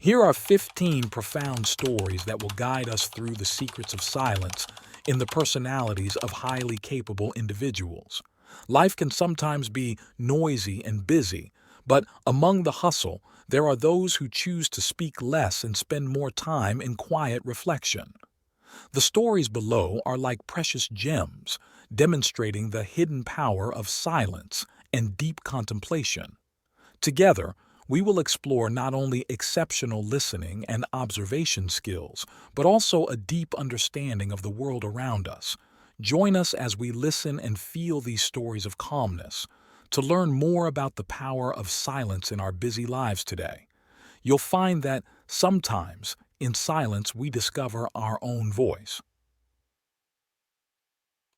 Here are 15 profound stories that will guide us through the secrets of silence in the personalities of highly capable individuals. Life can sometimes be noisy and busy, but among the hustle, there are those who choose to speak less and spend more time in quiet reflection. The stories below are like precious gems, demonstrating the hidden power of silence and deep contemplation. Together, we will explore not only exceptional listening and observation skills, but also a deep understanding of the world around us. Join us as we listen and feel these stories of calmness. To learn more about the power of silence in our busy lives today, you'll find that sometimes, in silence, we discover our own voice.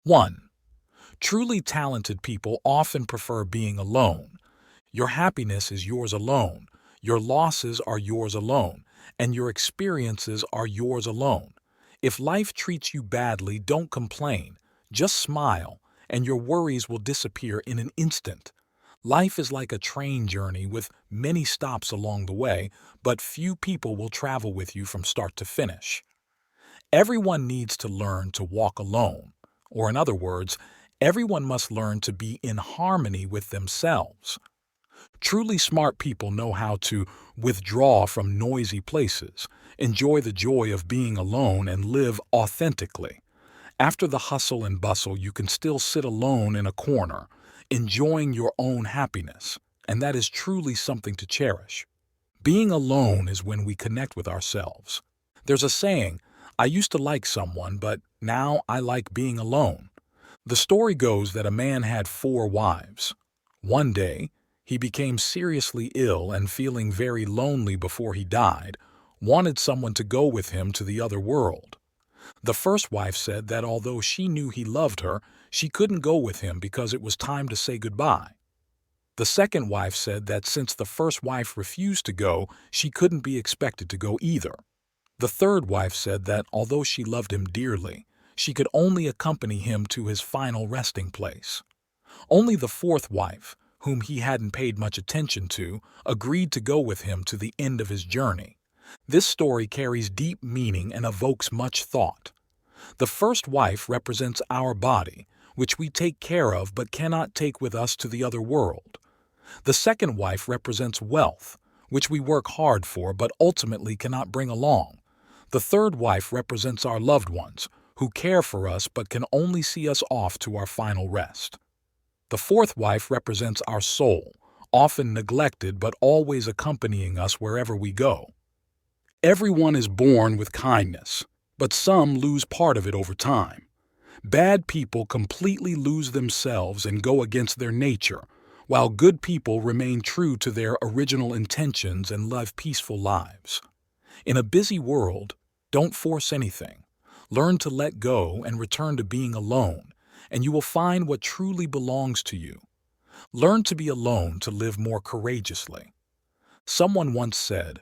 1. Truly talented people often prefer being alone. Your happiness is yours alone, your losses are yours alone, and your experiences are yours alone. If life treats you badly, don't complain, just smile, and your worries will disappear in an instant. Life is like a train journey with many stops along the way, but few people will travel with you from start to finish. Everyone needs to learn to walk alone, or in other words, everyone must learn to be in harmony with themselves. Truly smart people know how to withdraw from noisy places, enjoy the joy of being alone, and live authentically. After the hustle and bustle, you can still sit alone in a corner, enjoying your own happiness, and that is truly something to cherish. Being alone is when we connect with ourselves. There's a saying, I used to like someone, but now I like being alone. The story goes that a man had 4 wives. One day, he became seriously ill and feeling very lonely before he died, wanted someone to go with him to the other world. The first wife said that although she knew he loved her, she couldn't go with him because it was time to say goodbye. The second wife said that since the first wife refused to go, she couldn't be expected to go either. The third wife said that although she loved him dearly, she could only accompany him to his final resting place. Only the fourth wife, whom he hadn't paid much attention to, agreed to go with him to the end of his journey. This story carries deep meaning and evokes much thought. The first wife represents our body, which we take care of but cannot take with us to the other world. The second wife represents wealth, which we work hard for but ultimately cannot bring along. The third wife represents our loved ones, who care for us but can only see us off to our final rest. The fourth wife represents our soul, often neglected but always accompanying us wherever we go. Everyone is born with kindness, but some lose part of it over time. Bad people completely lose themselves and go against their nature, while good people remain true to their original intentions and live peaceful lives. In a busy world, don't force anything. Learn to let go and return to being alone, and you will find what truly belongs to you. Learn to be alone to live more courageously. Someone once said,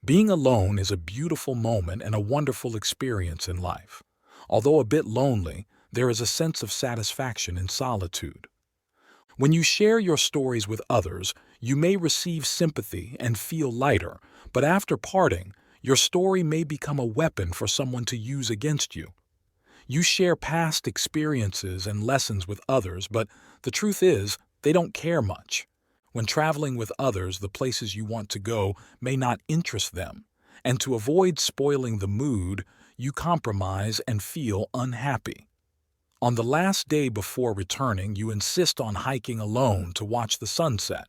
being alone is a beautiful moment and a wonderful experience in life. Although a bit lonely, there is a sense of satisfaction in solitude. When you share your stories with others, you may receive sympathy and feel lighter, but after parting, your story may become a weapon for someone to use against you. You share past experiences and lessons with others, but the truth is, they don't care much. When traveling with others, the places you want to go may not interest them, and to avoid spoiling the mood, you compromise and feel unhappy. On the last day before returning, you insist on hiking alone to watch the sunset.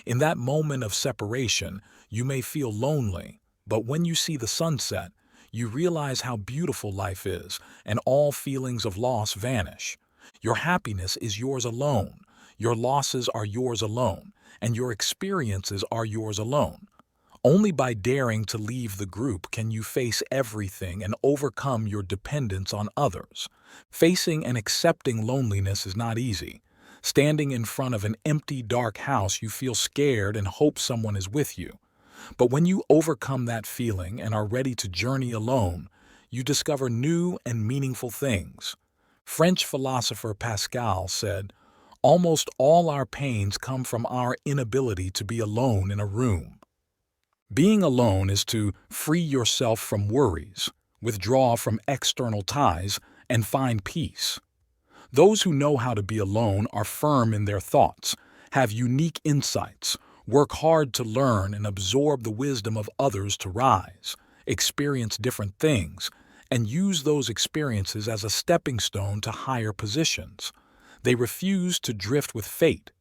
In that moment of separation, you may feel lonely, but when you see the sunset, you realize how beautiful life is, and all feelings of loss vanish. Your happiness is yours alone, your losses are yours alone, and your experiences are yours alone. Only by daring to leave the group can you face everything and overcome your dependence on others. Facing and accepting loneliness is not easy. Standing in front of an empty, dark house, you feel scared and hope someone is with you. But when you overcome that feeling and are ready to journey alone, you discover new and meaningful things. French philosopher Pascal said, "Almost all our pains come from our inability to be alone in a room." Being alone is to free yourself from worries, withdraw from external ties, and find peace. Those who know how to be alone are firm in their thoughts, have unique insights, work hard to learn and absorb the wisdom of others to rise, experience different things, and use those experiences as a stepping stone to higher positions. They refuse to drift with fate.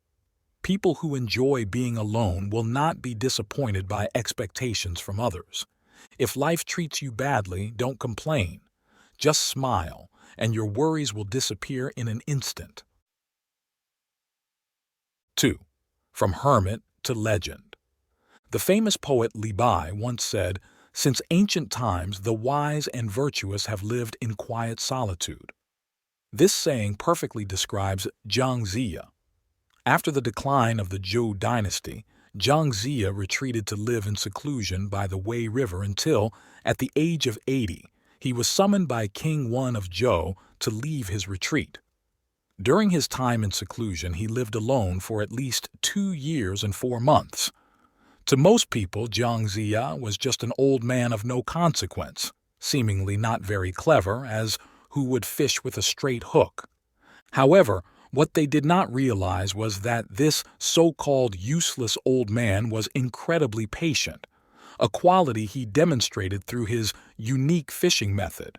People who enjoy being alone will not be disappointed by expectations from others. If life treats you badly, don't complain. Just smile, and your worries will disappear in an instant. 2. From hermit to legend. The famous poet Li Bai once said, "Since ancient times, the wise and virtuous have lived in quiet solitude." This saying perfectly describes Zhang Ziya. After the decline of the Zhou dynasty, Zhang Ziya retreated to live in seclusion by the Wei River until, at the age of 80, he was summoned by King Wen of Zhou to leave his retreat. During his time in seclusion, he lived alone for at least 2 years and 4 months. To most people, Zhang Ziya was just an old man of no consequence, seemingly not very clever, as who would fish with a straight hook. However, what they did not realize was that this so-called useless old man was incredibly patient, a quality he demonstrated through his unique fishing method.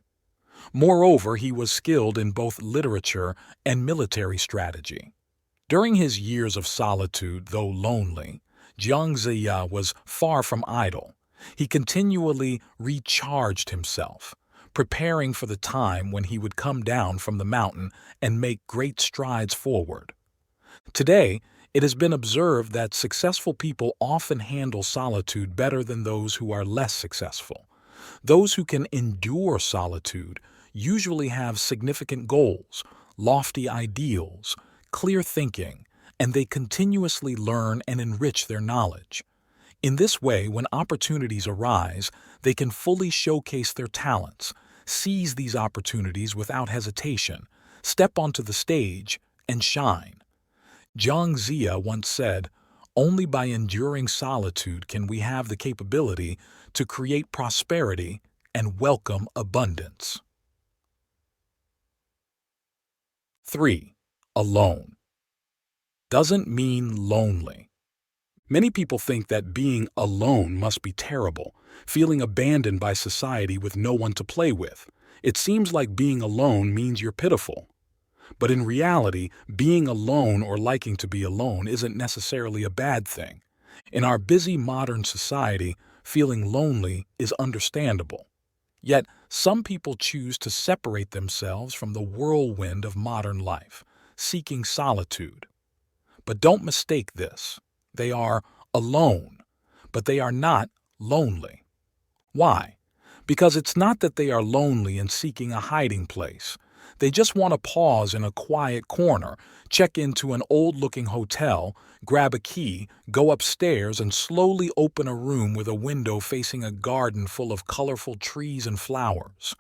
Moreover, he was skilled in both literature and military strategy. During his years of solitude, though lonely, Zhang Ziya was far from idle. He continually recharged himself, preparing for the time when he would come down from the mountain and make great strides forward. Today, it has been observed that successful people often handle solitude better than those who are less successful. Those who can endure solitude usually have significant goals, lofty ideals, clear thinking, and they continuously learn and enrich their knowledge. In this way, when opportunities arise, they can fully showcase their talents, seize these opportunities without hesitation, step onto the stage, and shine. Zhang Ziya once said, "Only by enduring solitude can we have the capability to create prosperity and welcome abundance." 3. Alone. Doesn't mean lonely. Many people think that being alone must be terrible, feeling abandoned by society with no one to play with. It seems like being alone means you're pitiful. But in reality, being alone or liking to be alone isn't necessarily a bad thing. In our busy modern society, feeling lonely is understandable. Yet, some people choose to separate themselves from the whirlwind of modern life, seeking solitude. But don't mistake this. They are alone, but they are not lonely. Why? Because it's not that they are lonely and seeking a hiding place. They just want to pause in a quiet corner, check into an old-looking hotel, grab a key, go upstairs, and slowly open a room with a window facing a garden full of colorful trees and flowers.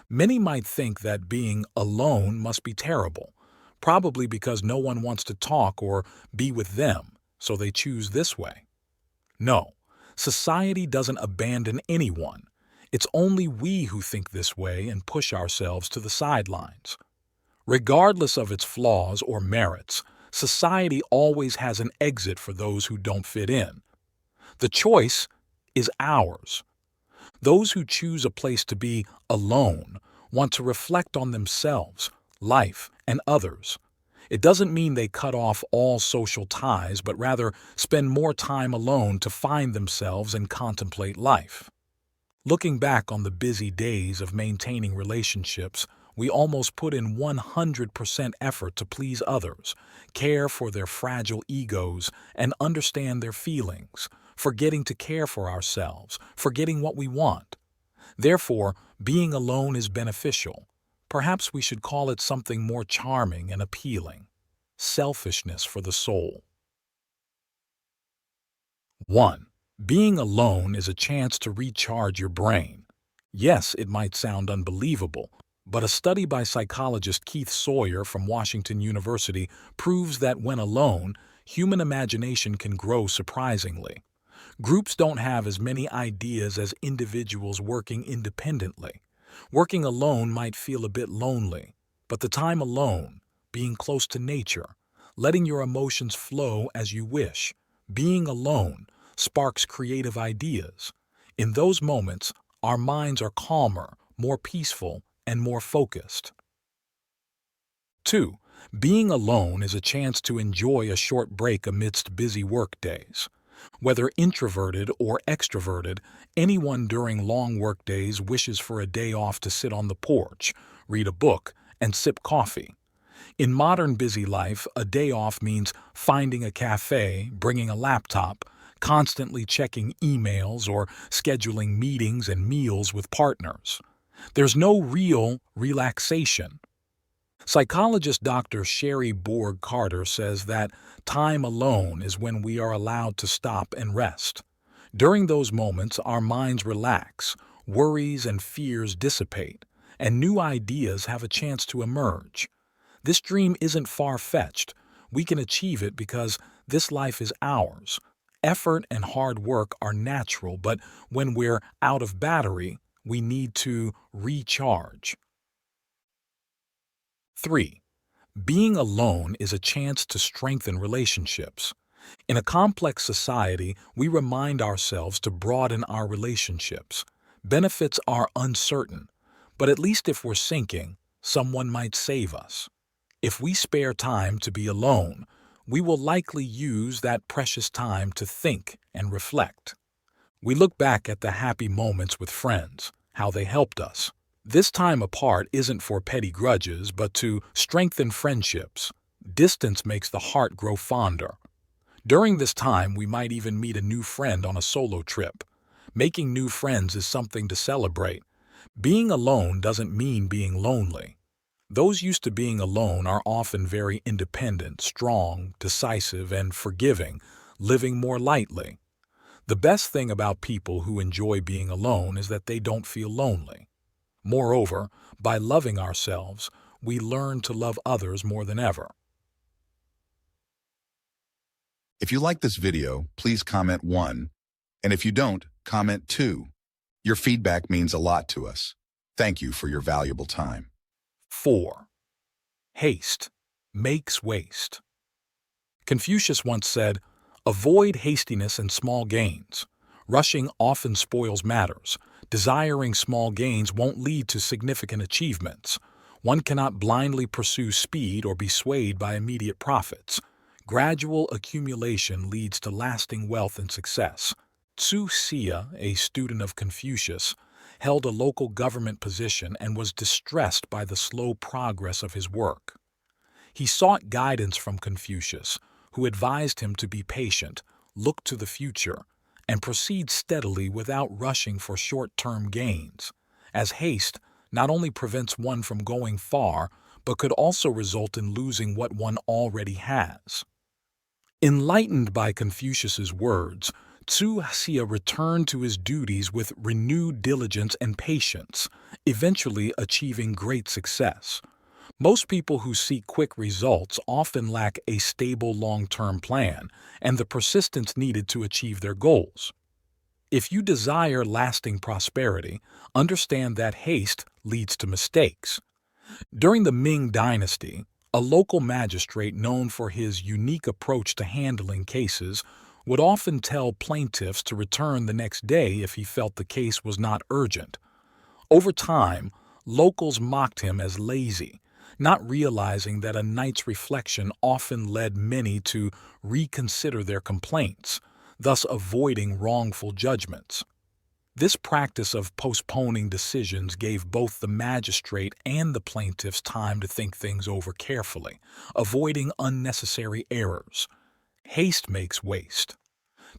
Many might think that being alone must be terrible, probably because no one wants to talk or be with them, so they choose this way. No, society doesn't abandon anyone. It's only we who think this way and push ourselves to the sidelines. Regardless of its flaws or merits, society always has an exit for those who don't fit in. The choice is ours. Those who choose a place to be alone want to reflect on themselves, life, and others. It doesn't mean they cut off all social ties, but rather spend more time alone to find themselves and contemplate life. Looking back on the busy days of maintaining relationships, we almost put in 100% effort to please others, care for their fragile egos, and understand their feelings, forgetting to care for ourselves, forgetting what we want. Therefore, being alone is beneficial. Perhaps we should call it something more charming and appealing. Selfishness for the soul. 1. Being alone is a chance to recharge your brain. Yes, it might sound unbelievable, but a study by psychologist Keith Sawyer from Washington University proves that when alone, human imagination can grow surprisingly. Groups don't have as many ideas as individuals working independently. Working alone might feel a bit lonely, but the time alone, being close to nature, letting your emotions flow as you wish, being alone, sparks creative ideas. In those moments, our minds are calmer, more peaceful, and more focused. 2. Being alone is a chance to enjoy a short break amidst busy work days. Whether introverted or extroverted, anyone during long work days wishes for a day off to sit on the porch, read a book, and sip coffee. In modern busy life, a day off means finding a cafe, bringing a laptop, constantly checking emails, or scheduling meetings and meals with partners. There's no real relaxation. Psychologist Dr. Sherry Borg Carter says that time alone is when we are allowed to stop and rest. During those moments, our minds relax, worries and fears dissipate, and new ideas have a chance to emerge. This dream isn't far-fetched. We can achieve it because this life is ours. Effort and hard work are natural, but when we're out of battery, we need to recharge. 3. Being alone is a chance to strengthen relationships. In a complex society, we remind ourselves to broaden our relationships. Benefits are uncertain, but at least if we're sinking, someone might save us. If we spare time to be alone, we will likely use that precious time to think and reflect. We look back at the happy moments with friends, how they helped us. This time apart isn't for petty grudges, but to strengthen friendships. Distance makes the heart grow fonder. During this time, we might even meet a new friend on a solo trip. Making new friends is something to celebrate. Being alone doesn't mean being lonely. Those used to being alone are often very independent, strong, decisive, and forgiving, living more lightly. The best thing about people who enjoy being alone is that they don't feel lonely. Moreover, by loving ourselves, we learn to love others more than ever. If you like this video, please comment 1. And if you don't, comment 2. Your feedback means a lot to us. Thank you for your valuable time. 4. Haste makes waste. Confucius once said, "Avoid hastiness and small gains. Rushing often spoils matters. Desiring small gains won't lead to significant achievements. One cannot blindly pursue speed or be swayed by immediate profits. Gradual accumulation leads to lasting wealth and success." Tzu Xia, a student of Confucius, held a local government position and was distressed by the slow progress of his work. He sought guidance from Confucius, who advised him to be patient, look to the future, and proceed steadily without rushing for short-term gains, as haste not only prevents one from going far, but could also result in losing what one already has. Enlightened by Confucius's words, Tzu Xia returned to his duties with renewed diligence and patience, eventually achieving great success. Most people who seek quick results often lack a stable long-term plan and the persistence needed to achieve their goals. If you desire lasting prosperity, understand that haste leads to mistakes. During the Ming Dynasty, a local magistrate known for his unique approach to handling cases would often tell plaintiffs to return the next day if he felt the case was not urgent. Over time, locals mocked him as lazy, not realizing that a night's reflection often led many to reconsider their complaints, thus avoiding wrongful judgments. This practice of postponing decisions gave both the magistrate and the plaintiffs time to think things over carefully, avoiding unnecessary errors. Haste makes waste.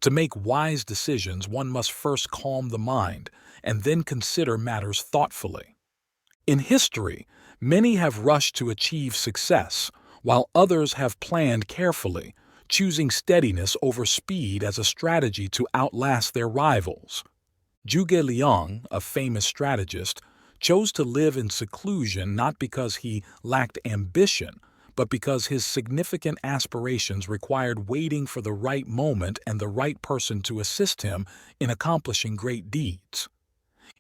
To make wise decisions, one must first calm the mind and then consider matters thoughtfully. In history, many have rushed to achieve success, while others have planned carefully, choosing steadiness over speed as a strategy to outlast their rivals. Zhuge Liang, a famous strategist, chose to live in seclusion not because he lacked ambition, but because his significant aspirations required waiting for the right moment and the right person to assist him in accomplishing great deeds.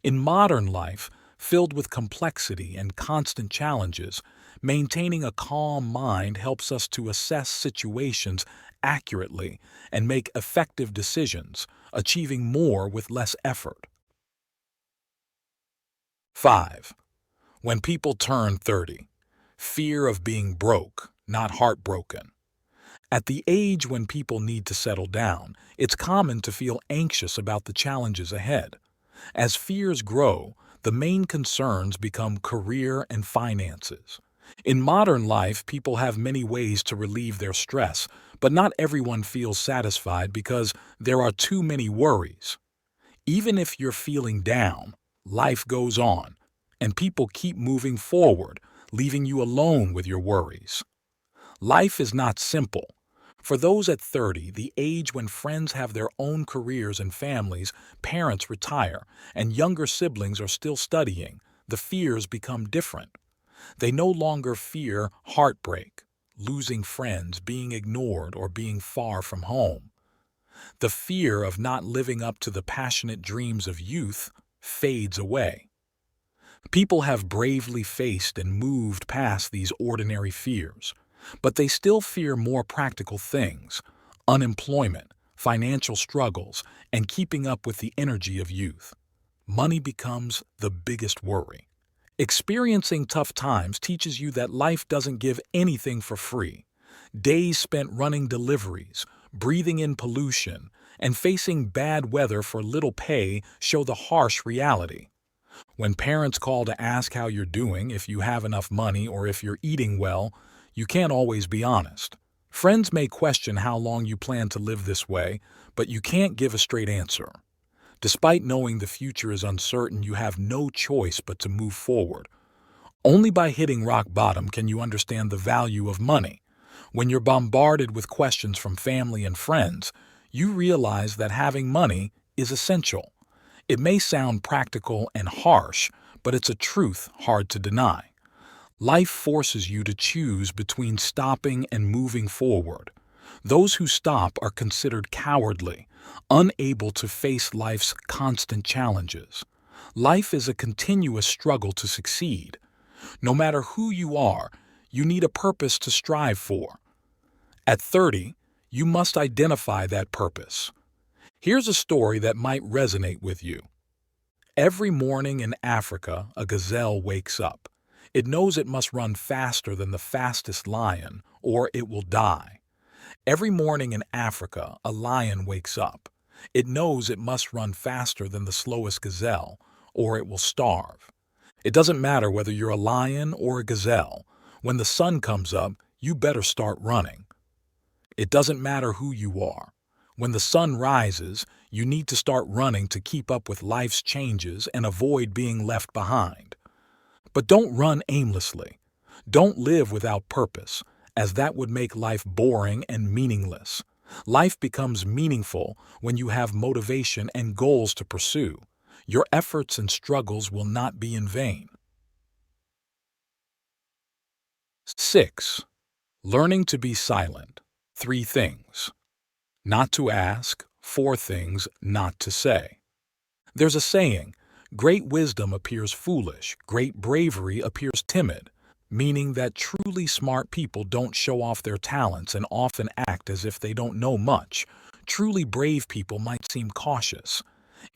In modern life, filled with complexity and constant challenges, maintaining a calm mind helps us to assess situations accurately and make effective decisions, achieving more with less effort. 5. When people turn 30, fear of being broke, not heartbroken. At the age when people need to settle down, it's common to feel anxious about the challenges ahead. As fears grow, the main concerns become career and finances. In modern life, people have many ways to relieve their stress, but not everyone feels satisfied because there are too many worries. Even if you're feeling down, life goes on, and people keep moving forward, leaving you alone with your worries. Life is not simple. For those at 30, the age when friends have their own careers and families, parents retire, and younger siblings are still studying, the fears become different. They no longer fear heartbreak, losing friends, being ignored, or being far from home. The fear of not living up to the passionate dreams of youth fades away. People have bravely faced and moved past these ordinary fears, but they still fear more practical things: unemployment, financial struggles, and keeping up with the energy of youth. Money becomes the biggest worry. Experiencing tough times teaches you that life doesn't give anything for free. Days spent running deliveries, breathing in pollution, and facing bad weather for little pay show the harsh reality. When parents call to ask how you're doing, if you have enough money, or if you're eating well, you can't always be honest. Friends may question how long you plan to live this way, but you can't give a straight answer. Despite knowing the future is uncertain, you have no choice but to move forward. Only by hitting rock bottom can you understand the value of money. When you're bombarded with questions from family and friends, you realize that having money is essential. It may sound practical and harsh, but it's a truth hard to deny. Life forces you to choose between stopping and moving forward. Those who stop are considered cowardly, unable to face life's constant challenges. Life is a continuous struggle to succeed. No matter who you are, you need a purpose to strive for. At 30, you must identify that purpose. Here's a story that might resonate with you. Every morning in Africa, a gazelle wakes up. It knows it must run faster than the fastest lion, or it will die. Every morning in Africa, a lion wakes up. It knows it must run faster than the slowest gazelle, or it will starve. It doesn't matter whether you're a lion or a gazelle. When the sun comes up, you better start running. It doesn't matter who you are. When the sun rises, you need to start running to keep up with life's changes and avoid being left behind. But don't run aimlessly. Don't live without purpose, as that would make life boring and meaningless. Life becomes meaningful when you have motivation and goals to pursue. Your efforts and struggles will not be in vain. 6. Learning to be silent. 3 things. Not to ask. 4 things not to say. There's a saying, great wisdom appears foolish, great bravery appears timid, meaning that truly smart people don't show off their talents and often act as if they don't know much. Truly brave people might seem cautious.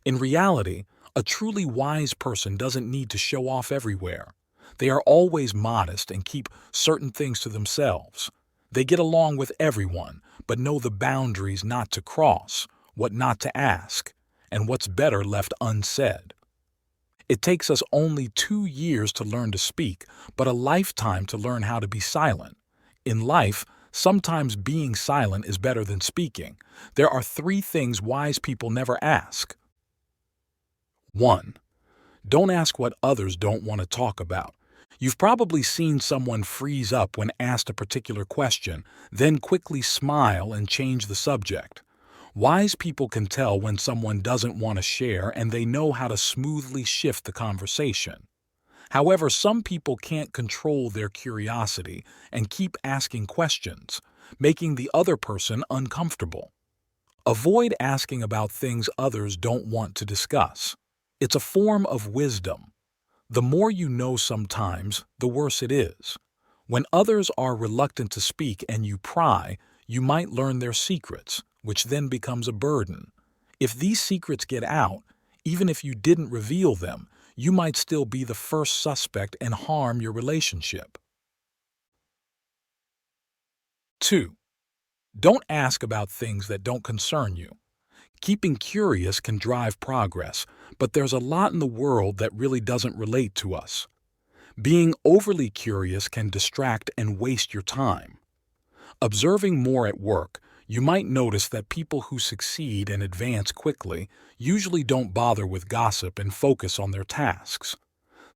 In reality, a truly wise person doesn't need to show off everywhere. They are always modest and keep certain things to themselves. They get along with everyone, but know the boundaries not to cross, what not to ask, and what's better left unsaid. It takes us only 2 years to learn to speak, but a lifetime to learn how to be silent. In life, sometimes being silent is better than speaking. There are 3 things wise people never ask. 1. Don't ask what others don't want to talk about. You've probably seen someone freeze up when asked a particular question, then quickly smile and change the subject. Wise people can tell when someone doesn't want to share, and they know how to smoothly shift the conversation. However, some people can't control their curiosity and keep asking questions, making the other person uncomfortable. Avoid asking about things others don't want to discuss. It's a form of wisdom. The more you know sometimes, the worse it is. When others are reluctant to speak and you pry, you might learn their secrets, which then becomes a burden. If these secrets get out, even if you didn't reveal them, you might still be the first suspect and harm your relationship. 2. Don't ask about things that don't concern you. Keeping curious can drive progress, but there's a lot in the world that really doesn't relate to us. Being overly curious can distract and waste your time. Observing more at work, you might notice that people who succeed and advance quickly usually don't bother with gossip and focus on their tasks.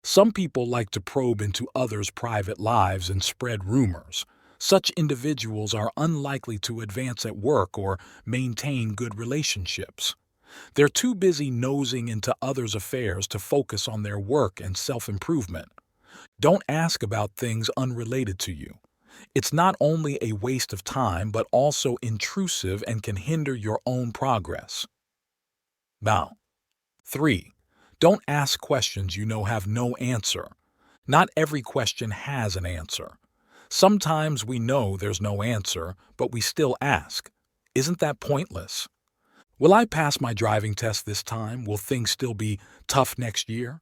Some people like to probe into others' private lives and spread rumors. Such individuals are unlikely to advance at work or maintain good relationships. They're too busy nosing into others' affairs to focus on their work and self-improvement. Don't ask about things unrelated to you. It's not only a waste of time but also intrusive and can hinder your own progress. Now, 3. Don't ask questions you know have no answer. Not every question has an answer. Sometimes we know there's no answer, but we still ask. Isn't that pointless? Will I pass my driving test this time? Will things still be tough next year?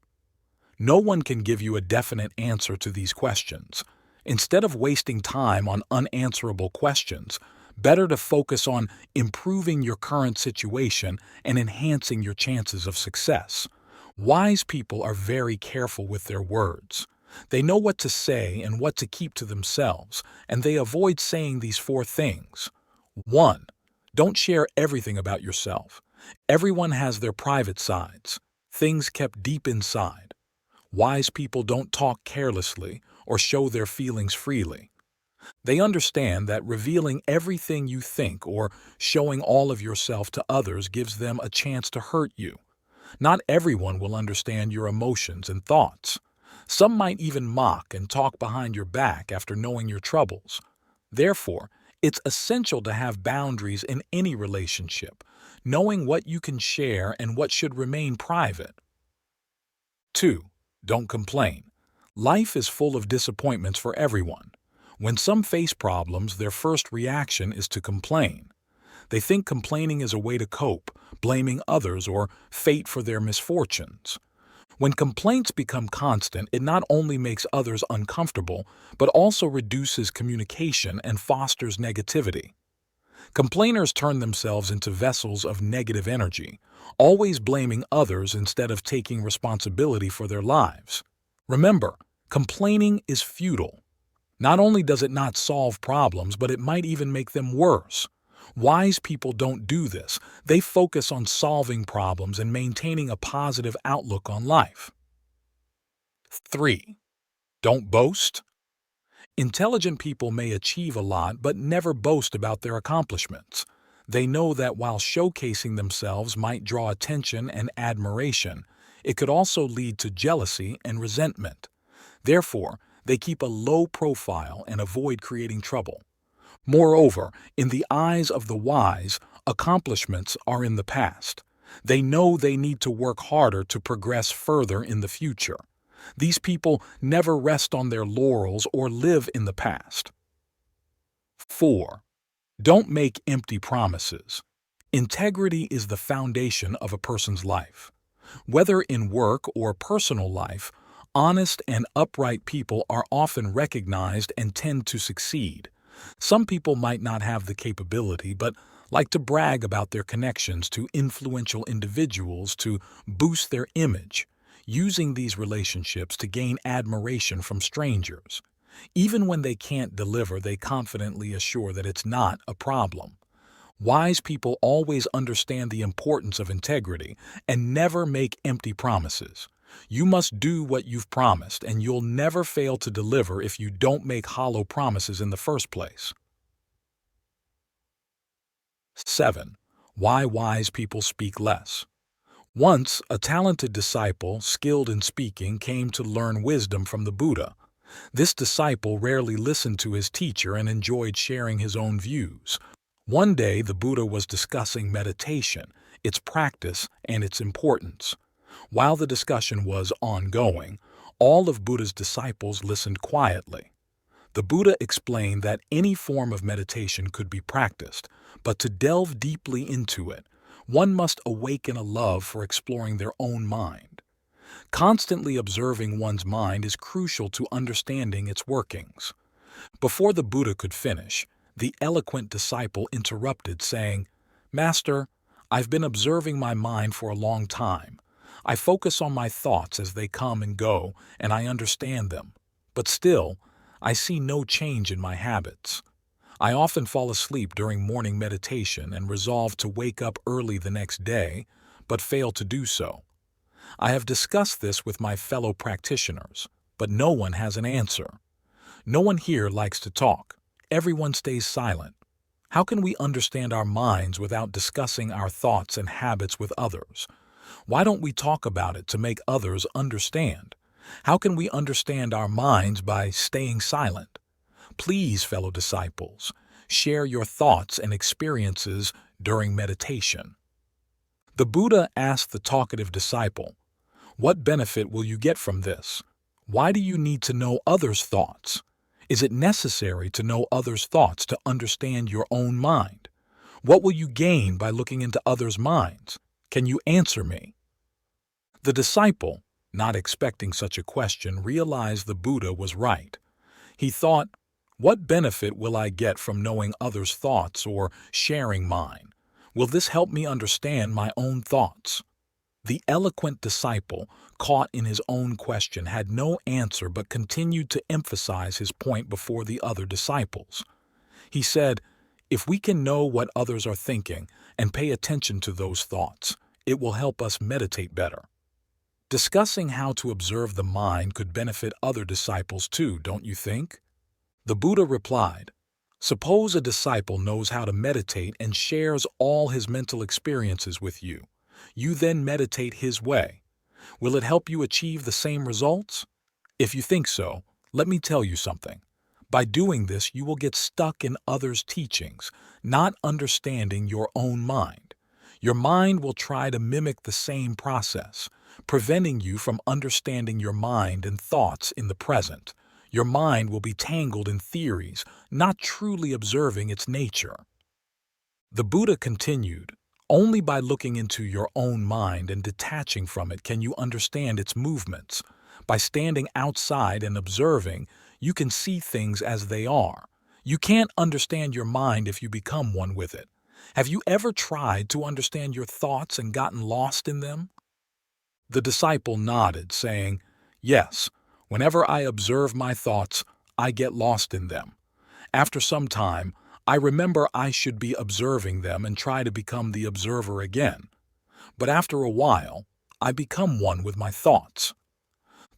No one can give you a definite answer to these questions. Instead of wasting time on unanswerable questions, better to focus on improving your current situation and enhancing your chances of success. Wise people are very careful with their words. They know what to say and what to keep to themselves, and they avoid saying these 4 things. 1. Don't share everything about yourself. Everyone has their private sides, things kept deep inside. Wise people don't talk carelessly or show their feelings freely. They understand that revealing everything you think or showing all of yourself to others gives them a chance to hurt you. Not everyone will understand your emotions and thoughts. Some might even mock and talk behind your back after knowing your troubles. Therefore, it's essential to have boundaries in any relationship, knowing what you can share and what should remain private. 2. Don't complain. Life is full of disappointments for everyone. When some face problems, their first reaction is to complain. They think complaining is a way to cope, blaming others or fate for their misfortunes. When complaints become constant, it not only makes others uncomfortable, but also reduces communication and fosters negativity. Complainers turn themselves into vessels of negative energy, always blaming others instead of taking responsibility for their lives. Remember, complaining is futile. Not only does it not solve problems, but it might even make them worse. Wise people don't do this. They focus on solving problems and maintaining a positive outlook on life. 3. Don't boast. Intelligent people may achieve a lot but never boast about their accomplishments. They know that while showcasing themselves might draw attention and admiration, it could also lead to jealousy and resentment. Therefore, they keep a low profile and avoid creating trouble. Moreover, in the eyes of the wise, accomplishments are in the past. They know they need to work harder to progress further in the future. These people never rest on their laurels or live in the past. 4. Don't make empty promises. Integrity is the foundation of a person's life. Whether in work or personal life, honest and upright people are often recognized and tend to succeed. Some people might not have the capability, but like to brag about their connections to influential individuals to boost their image, using these relationships to gain admiration from strangers. Even when they can't deliver, they confidently assure that it's not a problem. Wise people always understand the importance of integrity and never make empty promises. You must do what you've promised, and you'll never fail to deliver if you don't make hollow promises in the first place. 7. Why wise people speak less. Once, a talented disciple, skilled in speaking, came to learn wisdom from the Buddha. This disciple rarely listened to his teacher and enjoyed sharing his own views. One day, the Buddha was discussing meditation, its practice, and its importance. While the discussion was ongoing, all of Buddha's disciples listened quietly. The Buddha explained that any form of meditation could be practiced, but to delve deeply into it, one must awaken a love for exploring their own mind. Constantly observing one's mind is crucial to understanding its workings. Before the Buddha could finish, the eloquent disciple interrupted, saying, "Master, I've been observing my mind for a long time. I focus on my thoughts as they come and go, and I understand them. But still, I see no change in my habits. I often fall asleep during morning meditation and resolve to wake up early the next day, but fail to do so. I have discussed this with my fellow practitioners, but no one has an answer. No one here likes to talk. Everyone stays silent. How can we understand our minds without discussing our thoughts and habits with others? Why don't we talk about it to make others understand? How can we understand our minds by staying silent? Please, fellow disciples, share your thoughts and experiences during meditation." The Buddha asked the talkative disciple, "What benefit will you get from this? Why do you need to know others' thoughts? Is it necessary to know others' thoughts to understand your own mind? What will you gain by looking into others' minds? Can you answer me?" The disciple, not expecting such a question, realized the Buddha was right. He thought, "What benefit will I get from knowing others' thoughts or sharing mine? Will this help me understand my own thoughts?" The eloquent disciple, caught in his own question, had no answer but continued to emphasize his point before the other disciples. He said, "If we can know what others are thinking and pay attention to those thoughts, it will help us meditate better." Discussing how to observe the mind could benefit other disciples too, don't you think? The Buddha replied, "Suppose a disciple knows how to meditate and shares all his mental experiences with you. You then meditate his way. Will it help you achieve the same results? If you think so, let me tell you something. By doing this, you will get stuck in others' teachings, not understanding your own mind. Your mind will try to mimic the same process, preventing you from understanding your mind and thoughts in the present. Your mind will be tangled in theories, not truly observing its nature." The Buddha continued, "Only by looking into your own mind and detaching from it can you understand its movements. By standing outside and observing, you can see things as they are. You can't understand your mind if you become one with it. Have you ever tried to understand your thoughts and gotten lost in them?" The disciple nodded, saying, "Yes, whenever I observe my thoughts, I get lost in them. After some time, I remember I should be observing them and try to become the observer again. But after a while, I become one with my thoughts."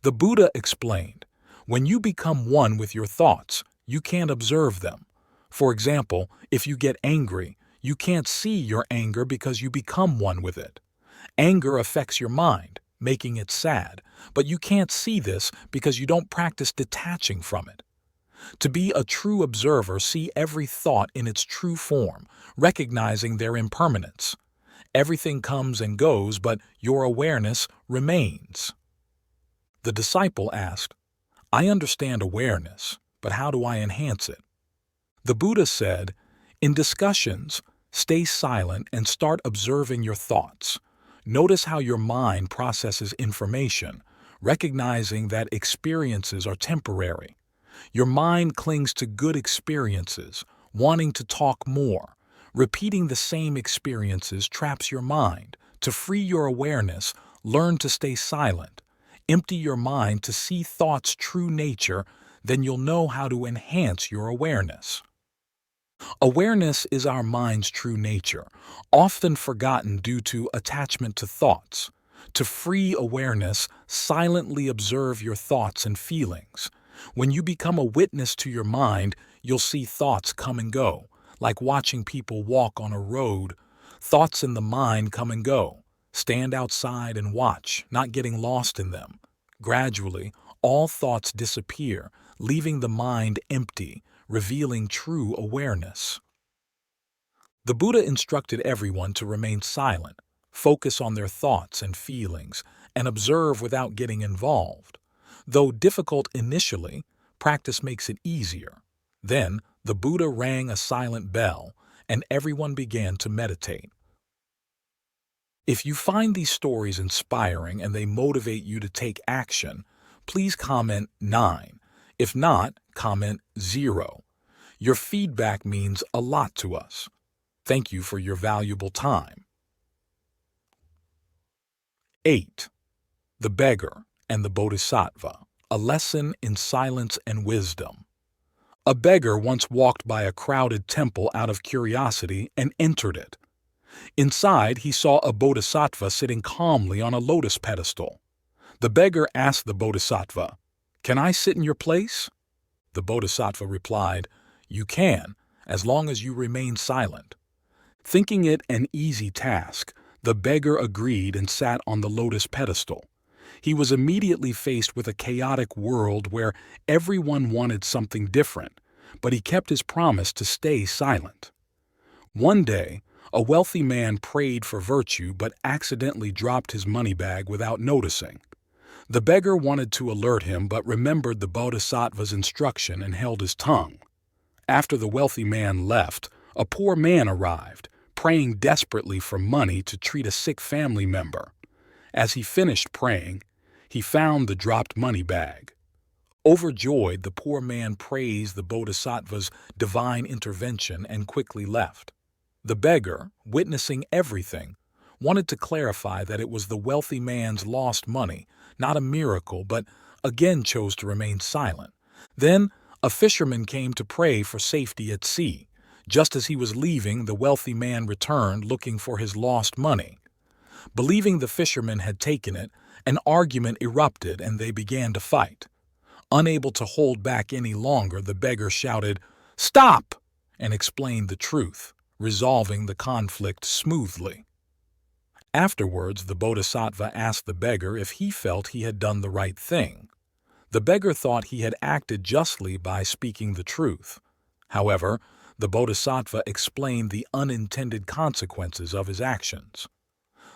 The Buddha explained, "When you become one with your thoughts, you can't observe them. For example, if you get angry, you can't see your anger because you become one with it. Anger affects your mind, making it sad, but you can't see this because you don't practice detaching from it. To be a true observer, see every thought in its true form, recognizing their impermanence. Everything comes and goes, but your awareness remains." The disciple asked, "I understand awareness, but how do I enhance it?" The Buddha said, "In discussions, stay silent and start observing your thoughts. Notice how your mind processes information, recognizing that experiences are temporary. Your mind clings to good experiences, wanting to talk more. Repeating the same experiences traps your mind. To free your awareness, learn to stay silent. Empty your mind to see thought's true nature, then you'll know how to enhance your awareness." Awareness is our mind's true nature, often forgotten due to attachment to thoughts. To free awareness, silently observe your thoughts and feelings. When you become a witness to your mind, you'll see thoughts come and go, like watching people walk on a road. Thoughts in the mind come and go. Stand outside and watch, not getting lost in them. Gradually, all thoughts disappear, leaving the mind empty, revealing true awareness. The Buddha instructed everyone to remain silent, focus on their thoughts and feelings, and observe without getting involved. Though difficult initially, practice makes it easier. Then, the Buddha rang a silent bell, and everyone began to meditate. If you find these stories inspiring and they motivate you to take action, please comment 9. If not, comment 0. Your feedback means a lot to us. Thank you for your valuable time. 8. The Beggar and the Bodhisattva, a lesson in silence and wisdom. A beggar once walked by a crowded temple out of curiosity and entered it. Inside, he saw a bodhisattva sitting calmly on a lotus pedestal. The beggar asked the bodhisattva, "Can I sit in your place?" The bodhisattva replied, "You can, as long as you remain silent." Thinking it an easy task, the beggar agreed and sat on the lotus pedestal. He was immediately faced with a chaotic world where everyone wanted something different, but he kept his promise to stay silent. One day, a wealthy man prayed for virtue but accidentally dropped his money bag without noticing. The beggar wanted to alert him but remembered the bodhisattva's instruction and held his tongue. After the wealthy man left, a poor man arrived, praying desperately for money to treat a sick family member. As he finished praying, he found the dropped money bag. Overjoyed, the poor man praised the bodhisattva's divine intervention and quickly left. The beggar, witnessing everything, wanted to clarify that it was the wealthy man's lost money, not a miracle, but again chose to remain silent. Then, a fisherman came to pray for safety at sea. Just as he was leaving, the wealthy man returned looking for his lost money. Believing the fisherman had taken it, an argument erupted and they began to fight. Unable to hold back any longer, the beggar shouted, "Stop!" and explained the truth, resolving the conflict smoothly. Afterwards, the bodhisattva asked the beggar if he felt he had done the right thing. The beggar thought he had acted justly by speaking the truth. However, the bodhisattva explained the unintended consequences of his actions.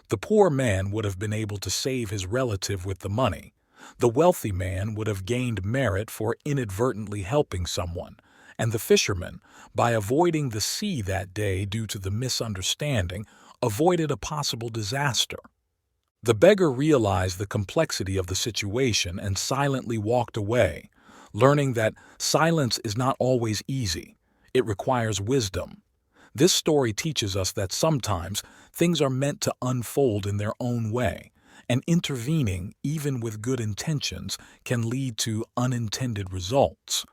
The poor man would have been able to save his relative with the money. The wealthy man would have gained merit for inadvertently helping someone, and the fisherman, by avoiding the sea that day due to the misunderstanding, avoided a possible disaster. The beggar realized the complexity of the situation and silently walked away, learning that silence is not always easy. It requires wisdom. This story teaches us that sometimes things are meant to unfold in their own way, and intervening, even with good intentions, can lead to unintended results.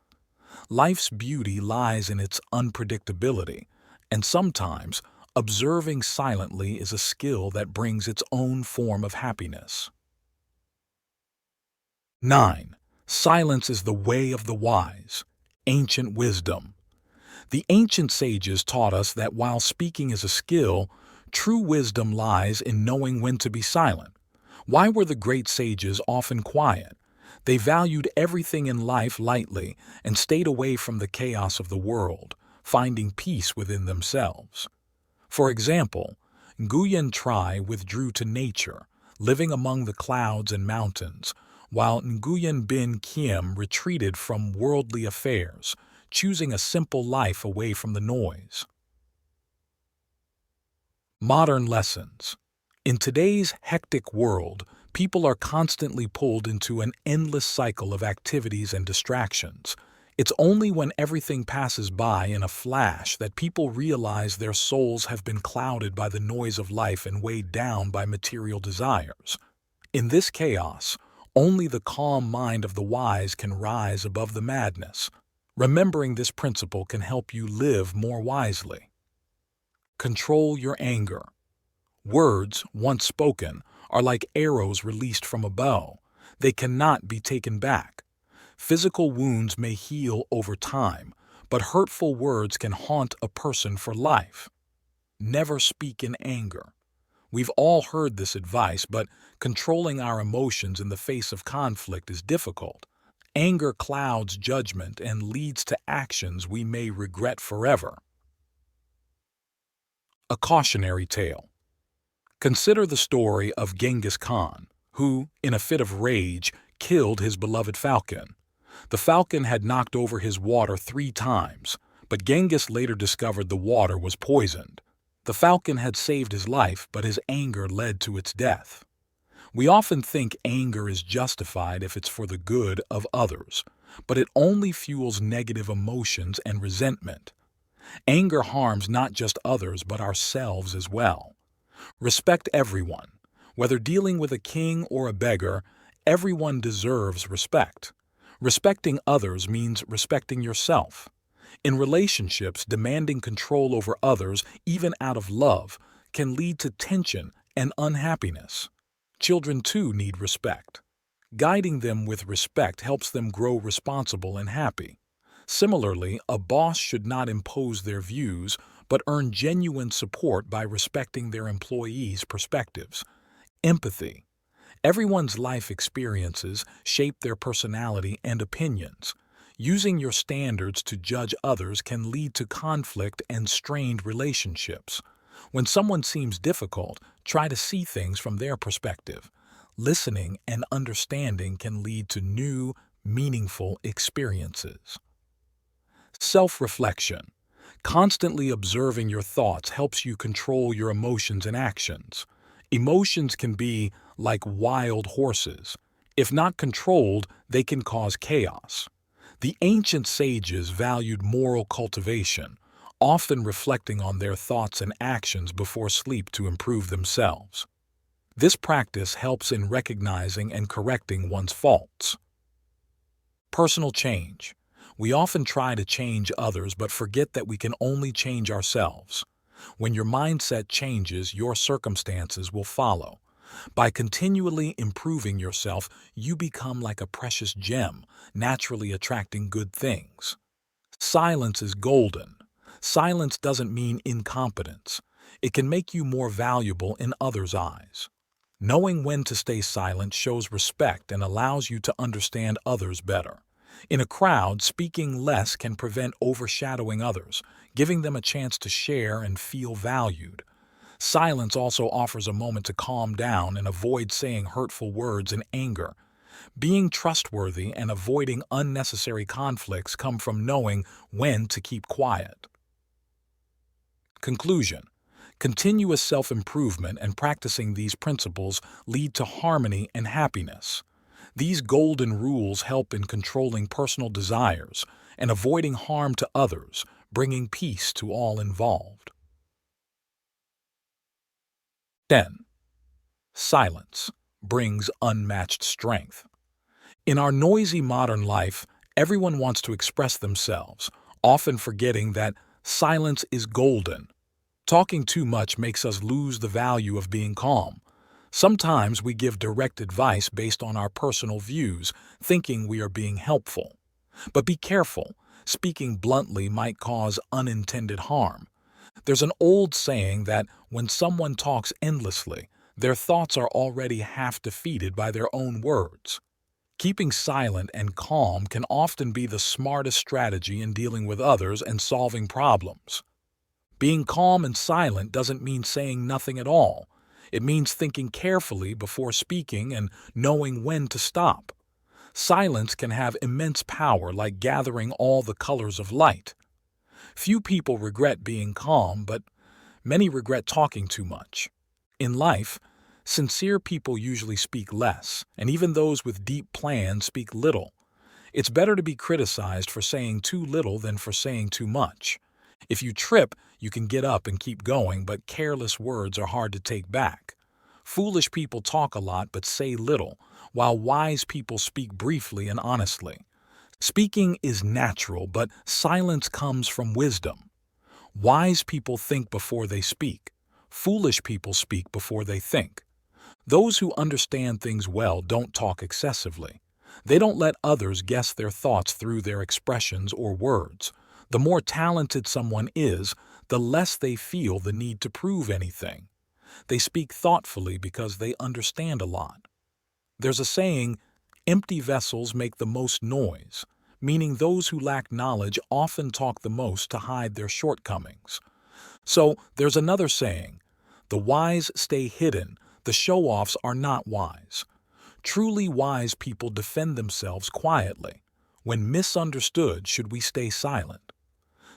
Life's beauty lies in its unpredictability, and sometimes observing silently is a skill that brings its own form of happiness. 9. Silence is the way of the wise. Ancient wisdom. The ancient sages taught us that while speaking is a skill, true wisdom lies in knowing when to be silent. Why were the great sages often quiet? They valued everything in life lightly and stayed away from the chaos of the world, finding peace within themselves. For example, Nguyen Trai withdrew to nature, living among the clouds and mountains, while Nguyen Bin Kiem retreated from worldly affairs, choosing a simple life away from the noise. Modern lessons. In today's hectic world, people are constantly pulled into an endless cycle of activities and distractions. It's only when everything passes by in a flash that people realize their souls have been clouded by the noise of life and weighed down by material desires. In this chaos, only the calm mind of the wise can rise above the madness. Remembering this principle can help you live more wisely. Control your anger. Words, once spoken, are like arrows released from a bow. They cannot be taken back. Physical wounds may heal over time, but hurtful words can haunt a person for life. Never speak in anger. We've all heard this advice, but controlling our emotions in the face of conflict is difficult. Anger clouds judgment and leads to actions we may regret forever. A cautionary tale. Consider the story of Genghis Khan, who, in a fit of rage, killed his beloved falcon. The falcon had knocked over his water 3 times, but Genghis later discovered the water was poisoned. The falcon had saved his life, but his anger led to its death. We often think anger is justified if it's for the good of others, but it only fuels negative emotions and resentment. Anger harms not just others, but ourselves as well. Respect everyone. Whether dealing with a king or a beggar, everyone deserves respect. Respecting others means respecting yourself. In relationships, demanding control over others, even out of love, can lead to tension and unhappiness. Children too need respect. Guiding them with respect helps them grow responsible and happy. Similarly, a boss should not impose their views, but earn genuine support by respecting their employees' perspectives. Empathy. Everyone's life experiences shape their personality and opinions. Using your standards to judge others can lead to conflict and strained relationships. When someone seems difficult, try to see things from their perspective. Listening and understanding can lead to new, meaningful experiences. Self-reflection. Constantly observing your thoughts helps you control your emotions and actions. Emotions can be like wild horses. If not controlled, they can cause chaos. The ancient sages valued moral cultivation, often reflecting on their thoughts and actions before sleep to improve themselves. This practice helps in recognizing and correcting one's faults. Personal change. We often try to change others but forget that we can only change ourselves. When your mindset changes, your circumstances will follow. By continually improving yourself, you become like a precious gem, naturally attracting good things. Silence is golden. Silence doesn't mean incompetence. It can make you more valuable in others' eyes. Knowing when to stay silent shows respect and allows you to understand others better. In a crowd, speaking less can prevent overshadowing others, giving them a chance to share and feel valued. Silence also offers a moment to calm down and avoid saying hurtful words in anger. Being trustworthy and avoiding unnecessary conflicts come from knowing when to keep quiet. Conclusion. Continuous self-improvement and practicing these principles lead to harmony and happiness. These golden rules help in controlling personal desires and avoiding harm to others, bringing peace to all involved. 10. Silence brings unmatched strength. In our noisy modern life, everyone wants to express themselves, often forgetting that silence is golden. Talking too much makes us lose the value of being calm. Sometimes we give direct advice based on our personal views, thinking we are being helpful. But be careful. Speaking bluntly might cause unintended harm. There's an old saying that when someone talks endlessly, their thoughts are already half defeated by their own words. Keeping silent and calm can often be the smartest strategy in dealing with others and solving problems. Being calm and silent doesn't mean saying nothing at all. It means thinking carefully before speaking and knowing when to stop. Silence can have immense power, like gathering all the colors of light. Few people regret being calm, but many regret talking too much. In life, sincere people usually speak less, and even those with deep plans speak little. It's better to be criticized for saying too little than for saying too much. If you trip, you can get up and keep going, but careless words are hard to take back. Foolish people talk a lot but say little, while wise people speak briefly and honestly. Speaking is natural, but silence comes from wisdom. Wise people think before they speak. Foolish people speak before they think. Those who understand things well don't talk excessively. They don't let others guess their thoughts through their expressions or words. The more talented someone is, the less they feel the need to prove anything. They speak thoughtfully because they understand a lot. There's a saying, empty vessels make the most noise, meaning those who lack knowledge often talk the most to hide their shortcomings. So there's another saying, the wise stay hidden, the show-offs are not wise. Truly wise people defend themselves quietly. When misunderstood, should we stay silent?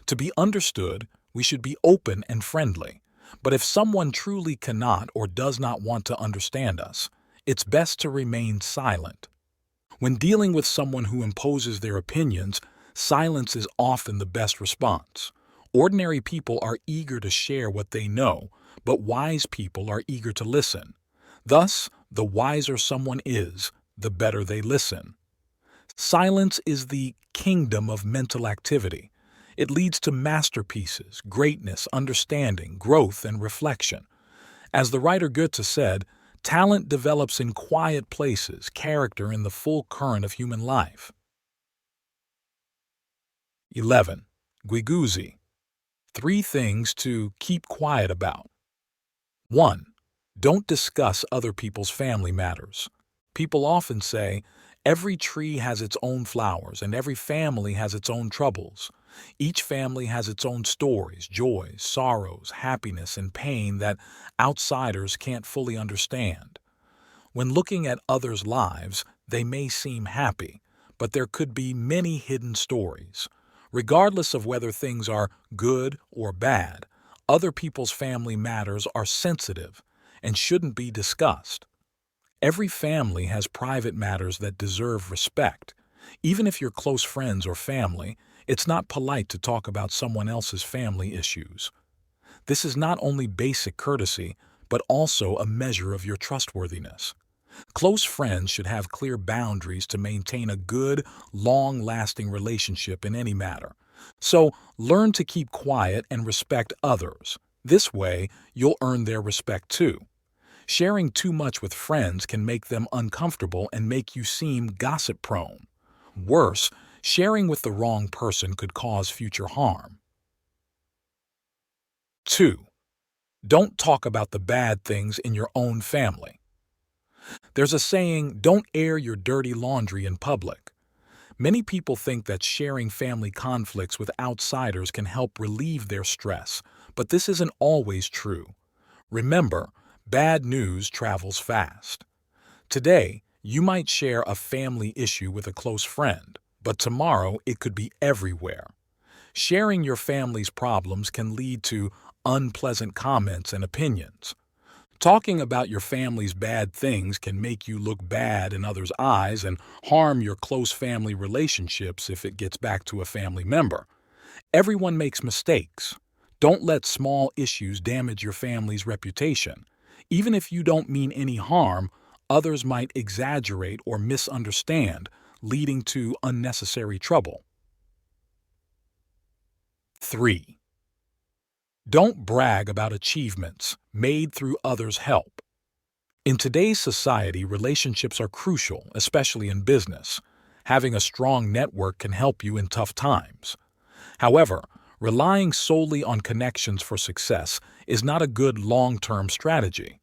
To be understood, we should be open and friendly. But if someone truly cannot or does not want to understand us, it's best to remain silent. When dealing with someone who imposes their opinions, silence is often the best response. Ordinary people are eager to share what they know, but wise people are eager to listen. Thus, the wiser someone is, the better they listen. Silence is the kingdom of mental activity. It leads to masterpieces, greatness, understanding, growth, and reflection. As the writer Goethe said, talent develops in quiet places, character in the full current of human life. 11. GUIGUZI. 3 things to keep quiet about. 1. Don't discuss other people's family matters. People often say, every tree has its own flowers and every family has its own troubles. Each family has its own stories, joys, sorrows, happiness, and pain that outsiders can't fully understand. When looking at others' lives, they may seem happy, but there could be many hidden stories. Regardless of whether things are good or bad, other people's family matters are sensitive and shouldn't be discussed. Every family has private matters that deserve respect. Even if you're close friends or family, it's not polite to talk about someone else's family issues. This is not only basic courtesy, but also a measure of your trustworthiness. Close friends should have clear boundaries to maintain a good, long-lasting relationship in any matter. So, learn to keep quiet and respect others. This way, you'll earn their respect too. Sharing too much with friends can make them uncomfortable and make you seem gossip-prone. Worse, sharing with the wrong person could cause future harm. 2. Don't talk about the bad things in your own family. There's a saying, don't air your dirty laundry in public. Many people think that sharing family conflicts with outsiders can help relieve their stress, but this isn't always true. Remember, bad news travels fast. Today, you might share a family issue with a close friend, but tomorrow it could be everywhere. Sharing your family's problems can lead to unpleasant comments and opinions. Talking about your family's bad things can make you look bad in others' eyes and harm your close family relationships if it gets back to a family member. Everyone makes mistakes. Don't let small issues damage your family's reputation. Even if you don't mean any harm, others might exaggerate or misunderstand, leading to unnecessary trouble. 3. Don't brag about achievements made through others' help. In today's society, relationships are crucial, especially in business. Having a strong network can help you in tough times. However, relying solely on connections for success is not a good long-term strategy.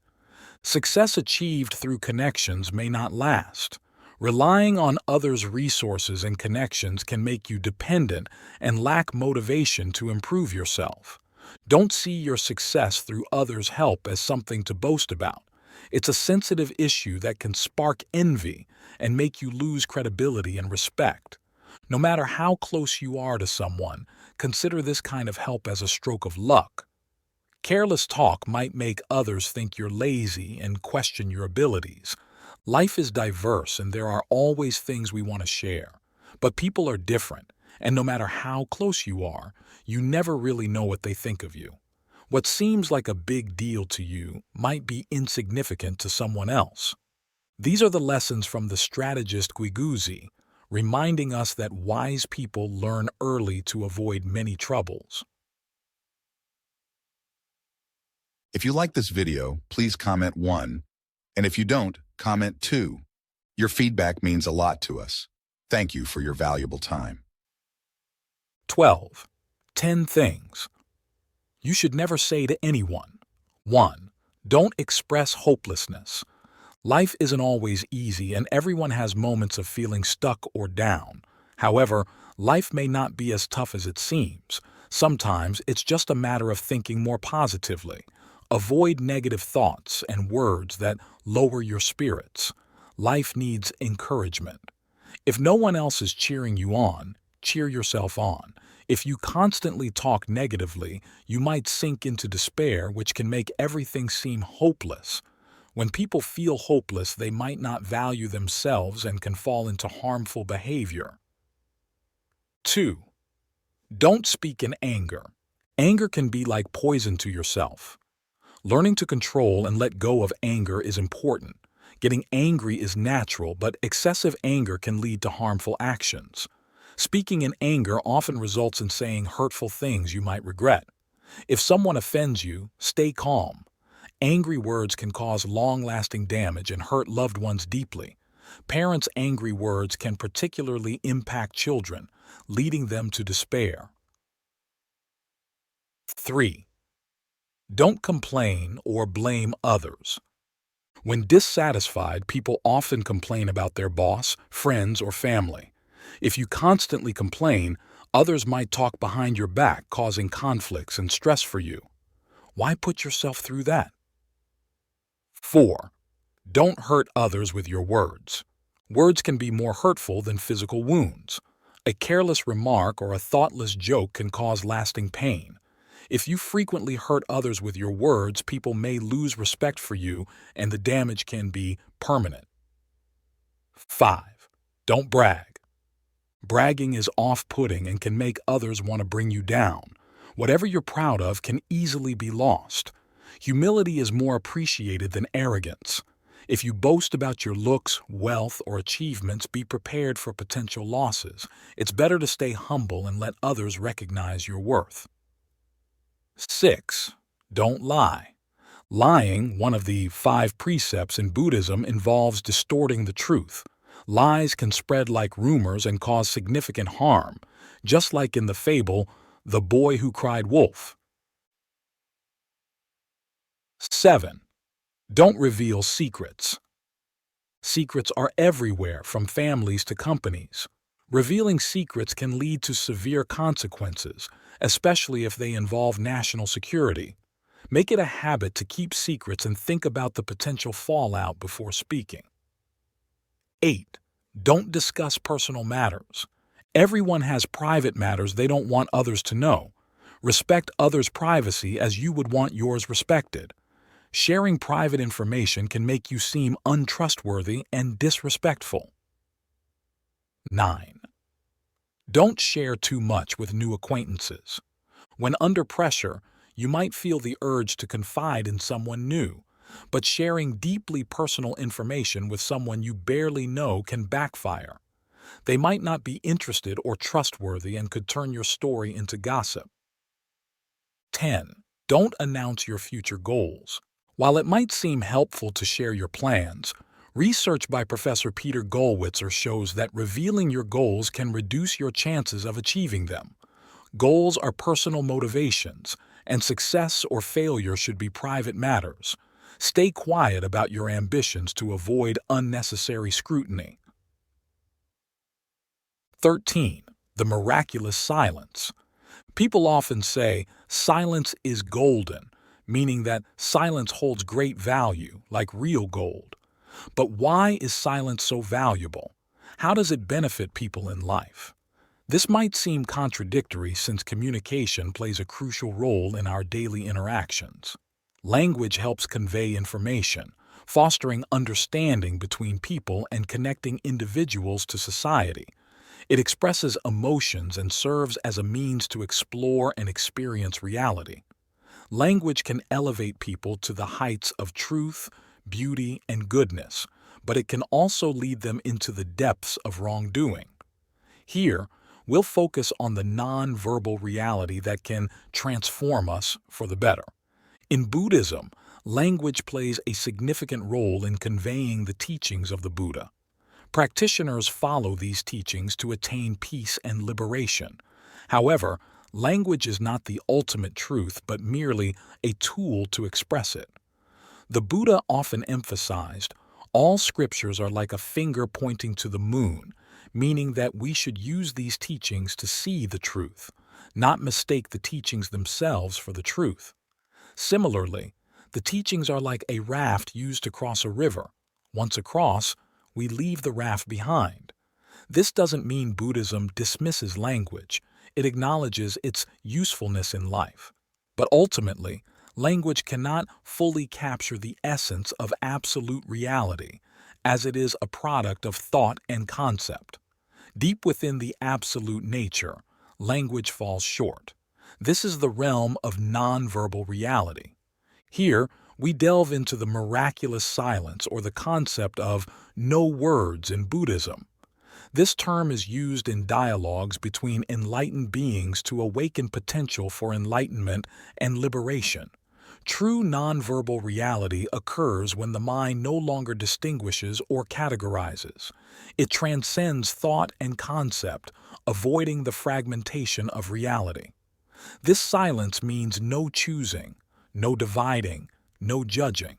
Success achieved through connections may not last. Relying on others' resources and connections can make you dependent and lack motivation to improve yourself. Don't see your success through others' help as something to boast about. It's a sensitive issue that can spark envy and make you lose credibility and respect. No matter how close you are to someone, consider this kind of help as a stroke of luck. Careless talk might make others think you're lazy and question your abilities. Life is diverse and there are always things we want to share. But people are different, and no matter how close you are, you never really know what they think of you. What seems like a big deal to you might be insignificant to someone else. These are the lessons from the strategist GUIGUZI, reminding us that wise people learn early to avoid many troubles. If you like this video, please comment 1. And if you don't, comment 2. Your feedback means a lot to us. Thank you for your valuable time. 12. 10 things you should never say to anyone. 1. Don't express hopelessness. Life isn't always easy, and everyone has moments of feeling stuck or down. However, life may not be as tough as it seems. Sometimes it's just a matter of thinking more positively. Avoid negative thoughts and words that lower your spirits. Life needs encouragement. If no one else is cheering you on, cheer yourself on. If you constantly talk negatively, you might sink into despair, which can make everything seem hopeless. When people feel hopeless, they might not value themselves and can fall into harmful behavior. 2. Don't speak in anger. Anger can be like poison to yourself. Learning to control and let go of anger is important. Getting angry is natural, but excessive anger can lead to harmful actions. Speaking in anger often results in saying hurtful things you might regret. If someone offends you, stay calm. Angry words can cause long-lasting damage and hurt loved ones deeply. Parents' angry words can particularly impact children, leading them to despair. 3. Don't complain or blame others. When dissatisfied, people often complain about their boss, friends, or family. If you constantly complain, others might talk behind your back, causing conflicts and stress for you. Why put yourself through that? 4. Don't hurt others with your words. Words can be more hurtful than physical wounds. A careless remark or a thoughtless joke can cause lasting pain. If you frequently hurt others with your words, people may lose respect for you, and the damage can be permanent. 5. Don't brag. Bragging is off-putting and can make others want to bring you down. Whatever you're proud of can easily be lost. Humility is more appreciated than arrogance. If you boast about your looks, wealth, or achievements, be prepared for potential losses. It's better to stay humble and let others recognize your worth. 6. Don't lie. Lying, one of the 5 precepts in Buddhism, involves distorting the truth. Lies can spread like rumors and cause significant harm, just like in the fable, The Boy Who Cried Wolf. 7. Don't reveal secrets. Secrets are everywhere, from families to companies. Revealing secrets can lead to severe consequences, especially if they involve national security. Make it a habit to keep secrets and think about the potential fallout before speaking. 8. Don't discuss personal matters. Everyone has private matters they don't want others to know. Respect others' privacy as you would want yours respected. Sharing private information can make you seem untrustworthy and disrespectful. 9. Don't share too much with new acquaintances. When under pressure, you might feel the urge to confide in someone new, but sharing deeply personal information with someone you barely know can backfire. They might not be interested or trustworthy and could turn your story into gossip. 10. Don't announce your future goals. While it might seem helpful to share your plans, research by Professor Peter Gollwitzer shows that revealing your goals can reduce your chances of achieving them. Goals are personal motivations, and success or failure should be private matters. Stay quiet about your ambitions to avoid unnecessary scrutiny. 13. The miraculous silence. People often say, silence is golden, meaning that silence holds great value, like real gold. But why is silence so valuable? How does it benefit people in life? This might seem contradictory since communication plays a crucial role in our daily interactions. Language helps convey information, fostering understanding between people and connecting individuals to society. It expresses emotions and serves as a means to explore and experience reality. Language can elevate people to the heights of truth, beauty, and goodness, but it can also lead them into the depths of wrongdoing. Here, we'll focus on the non-verbal reality that can transform us for the better. In Buddhism, language plays a significant role in conveying the teachings of the Buddha. Practitioners follow these teachings to attain peace and liberation. However, language is not the ultimate truth, but merely a tool to express it. The Buddha often emphasized, all scriptures are like a finger pointing to the moon, meaning that we should use these teachings to see the truth, not mistake the teachings themselves for the truth. Similarly, the teachings are like a raft used to cross a river. Once across, we leave the raft behind. This doesn't mean Buddhism dismisses language. It acknowledges its usefulness in life. But ultimately, language cannot fully capture the essence of absolute reality, as it is a product of thought and concept. Deep within the absolute nature, language falls short. This is the realm of nonverbal reality. Here, we delve into the miraculous silence or the concept of no words in Buddhism. This term is used in dialogues between enlightened beings to awaken potential for enlightenment and liberation. True nonverbal reality occurs when the mind no longer distinguishes or categorizes. It transcends thought and concept, avoiding the fragmentation of reality. This silence means no choosing, no dividing, no judging.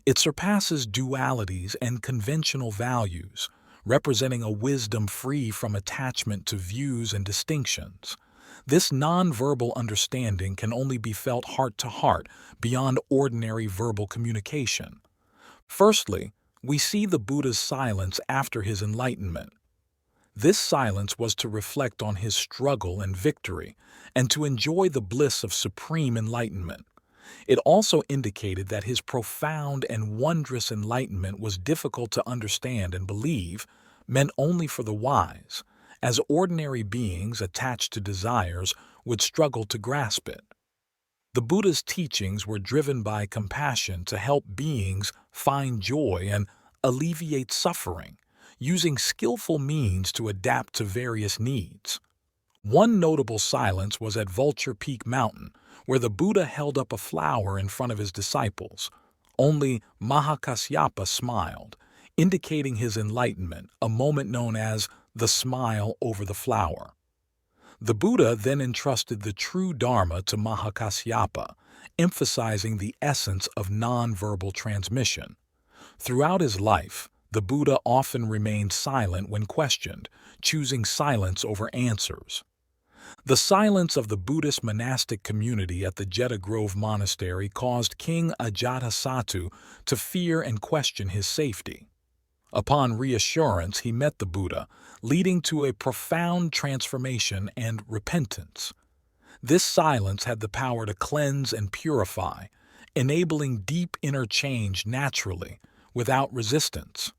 It surpasses dualities and conventional values, representing a wisdom free from attachment to views and distinctions. This nonverbal understanding can only be felt heart to heart, beyond ordinary verbal communication. Firstly, we see the Buddha's silence after his enlightenment. This silence was to reflect on his struggle and victory, and to enjoy the bliss of supreme enlightenment. It also indicated that his profound and wondrous enlightenment was difficult to understand and believe, meant only for the wise, as ordinary beings attached to desires would struggle to grasp it. The Buddha's teachings were driven by compassion to help beings find joy and alleviate suffering, using skillful means to adapt to various needs. One notable silence was at Vulture Peak Mountain, where the Buddha held up a flower in front of his disciples. Only Mahakasyapa smiled, indicating his enlightenment, a moment known as the smile over the flower. The Buddha then entrusted the true Dharma to Mahakasyapa, emphasizing the essence of nonverbal transmission. Throughout his life, the Buddha often remained silent when questioned, choosing silence over answers. The silence of the Buddhist monastic community at the Jeta Grove Monastery caused King Ajatasattu to fear and question his safety. Upon reassurance, he met the Buddha, leading to a profound transformation and repentance. This silence had the power to cleanse and purify, enabling deep inner change naturally, without resistance.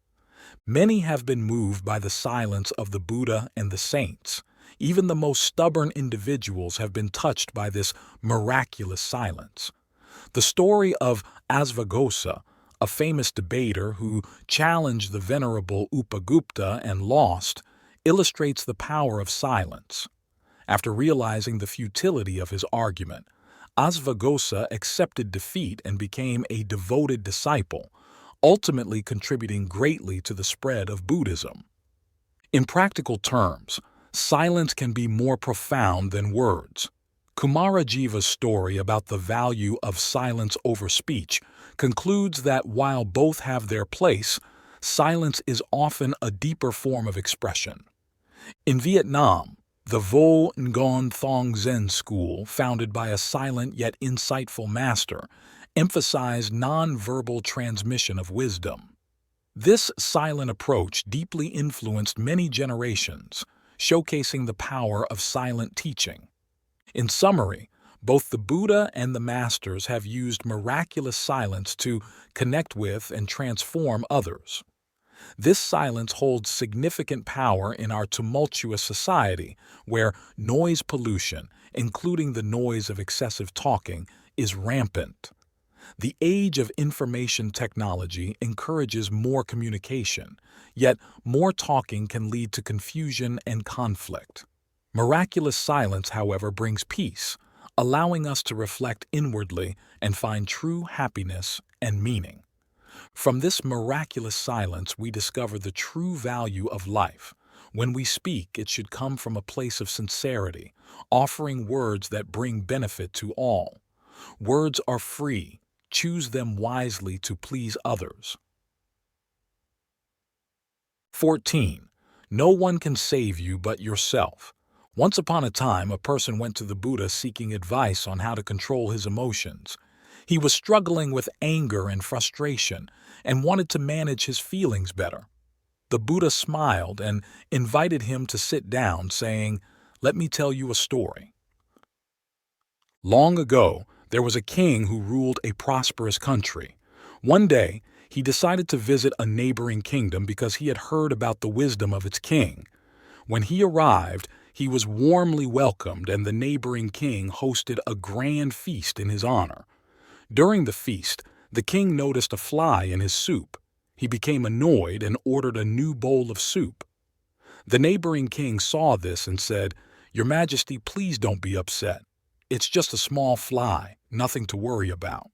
Many have been moved by the silence of the Buddha and the saints. Even the most stubborn individuals have been touched by this miraculous silence. The story of Asvaghosa, a famous debater who challenged the venerable Upagupta and lost, illustrates the power of silence. After realizing the futility of his argument, Asvaghosa accepted defeat and became a devoted disciple, ultimately contributing greatly to the spread of Buddhism. In practical terms, silence can be more profound than words. Kumarajiva's story about the value of silence over speech concludes that while both have their place, silence is often a deeper form of expression. In Vietnam, the Vo Nguyen Thong Zen school, founded by a silent yet insightful master, emphasized nonverbal transmission of wisdom. This silent approach deeply influenced many generations, showcasing the power of silent teaching. In summary, both the Buddha and the masters have used miraculous silence to connect with and transform others. This silence holds significant power in our tumultuous society, where noise pollution, including the noise of excessive talking, is rampant. The age of information technology encourages more communication, yet more talking can lead to confusion and conflict. Miraculous silence, however, brings peace, allowing us to reflect inwardly and find true happiness and meaning. From this miraculous silence, we discover the true value of life. When we speak, it should come from a place of sincerity, offering words that bring benefit to all. Words are free, Choose them wisely to please others. 14. No one can save you but yourself. Once upon a time, a person went to the Buddha seeking advice on how to control his emotions. He was struggling with anger and frustration and wanted to manage his feelings better. The Buddha smiled and invited him to sit down, saying, "Let me tell you a story. Long ago, there was a king who ruled a prosperous country. One day, he decided to visit a neighboring kingdom because he had heard about the wisdom of its king. When he arrived, he was warmly welcomed, and the neighboring king hosted a grand feast in his honor. During the feast, the king noticed a fly in his soup. He became annoyed and ordered a new bowl of soup. The neighboring king saw this and said, "Your Majesty, please don't be upset. It's just a small fly, nothing to worry about."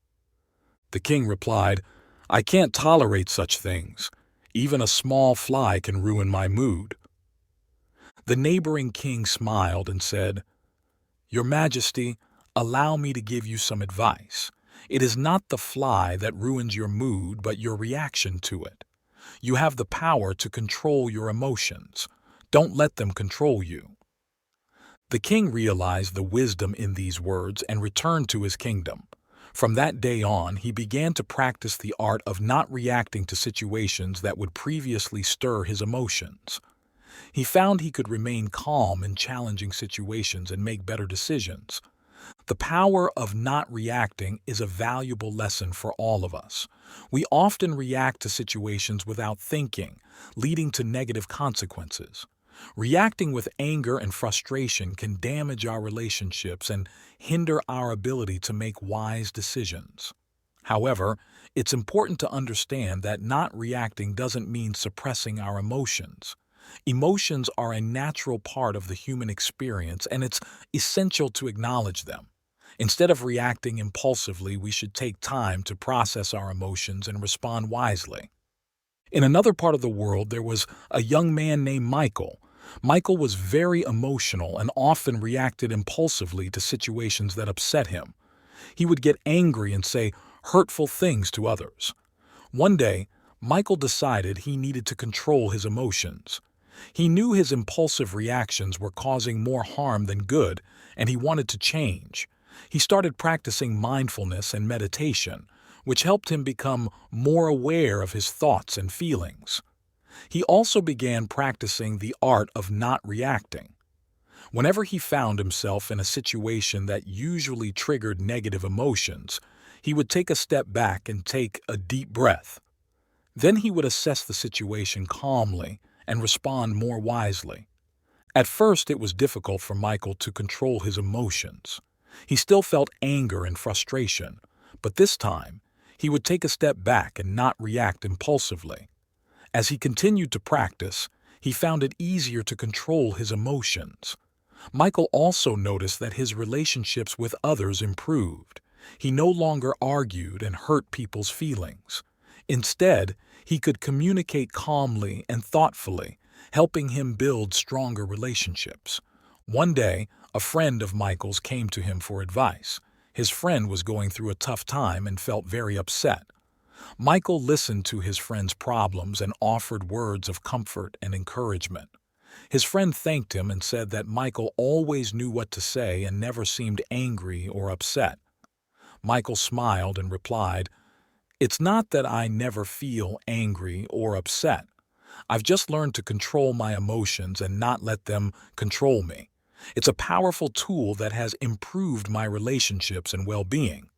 The king replied, "I can't tolerate such things. Even a small fly can ruin my mood." The neighboring king smiled and said, "Your Majesty, allow me to give you some advice. It is not the fly that ruins your mood, but your reaction to it. You have the power to control your emotions. Don't let them control you." The king realized the wisdom in these words and returned to his kingdom. From that day on, he began to practice the art of not reacting to situations that would previously stir his emotions. He found he could remain calm in challenging situations and make better decisions. The power of not reacting is a valuable lesson for all of us. We often react to situations without thinking, leading to negative consequences. Reacting with anger and frustration can damage our relationships and hinder our ability to make wise decisions. However, it's important to understand that not reacting doesn't mean suppressing our emotions. Emotions are a natural part of the human experience, and it's essential to acknowledge them. Instead of reacting impulsively, we should take time to process our emotions and respond wisely. In another part of the world, there was a young man named Michael. Michael was very emotional and often reacted impulsively to situations that upset him. He would get angry and say hurtful things to others. One day, Michael decided he needed to control his emotions. He knew his impulsive reactions were causing more harm than good, and he wanted to change. He started practicing mindfulness and meditation, which helped him become more aware of his thoughts and feelings. He also began practicing the art of not reacting. Whenever he found himself in a situation that usually triggered negative emotions, he would take a step back and take a deep breath. Then he would assess the situation calmly and respond more wisely. At first, it was difficult for Michael to control his emotions. He still felt anger and frustration, but this time, he would take a step back and not react impulsively. As he continued to practice, he found it easier to control his emotions. Michael also noticed that his relationships with others improved. He no longer argued and hurt people's feelings. Instead, he could communicate calmly and thoughtfully, helping him build stronger relationships. One day, a friend of Michael's came to him for advice. His friend was going through a tough time and felt very upset. Michael listened to his friend's problems and offered words of comfort and encouragement. His friend thanked him and said that Michael always knew what to say and never seemed angry or upset. Michael smiled and replied, "It's not that I never feel angry or upset. I've just learned to control my emotions and not let them control me. It's a powerful tool that has improved my relationships and well-being."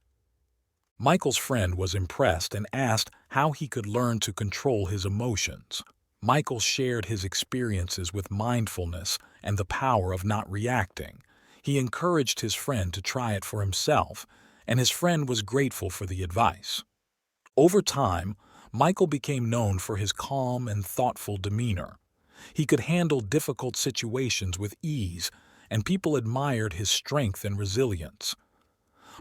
Michael's friend was impressed and asked how he could learn to control his emotions. Michael shared his experiences with mindfulness and the power of not reacting. He encouraged his friend to try it for himself, and his friend was grateful for the advice. Over time, Michael became known for his calm and thoughtful demeanor. He could handle difficult situations with ease, and people admired his strength and resilience.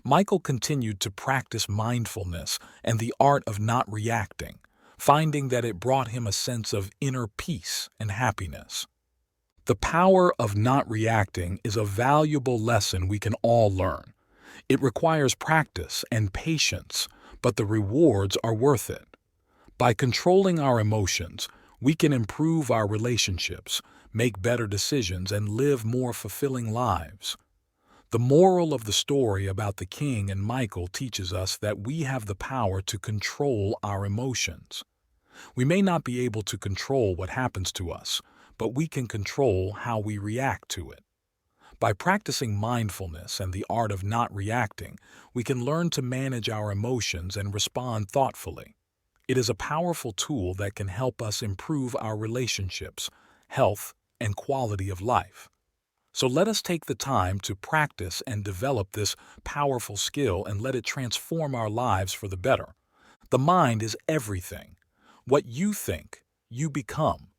Michael continued to practice mindfulness and the art of not reacting, finding that it brought him a sense of inner peace and happiness. The power of not reacting is a valuable lesson we can all learn. It requires practice and patience, but the rewards are worth it. By controlling our emotions, we can improve our relationships, make better decisions, and live more fulfilling lives. The moral of the story about the king and Michael teaches us that we have the power to control our emotions. We may not be able to control what happens to us, but we can control how we react to it. By practicing mindfulness and the art of not reacting, we can learn to manage our emotions and respond thoughtfully. It is a powerful tool that can help us improve our relationships, health, and quality of life. So let us take the time to practice and develop this powerful skill and let it transform our lives for the better. The mind is everything. What you think, you become.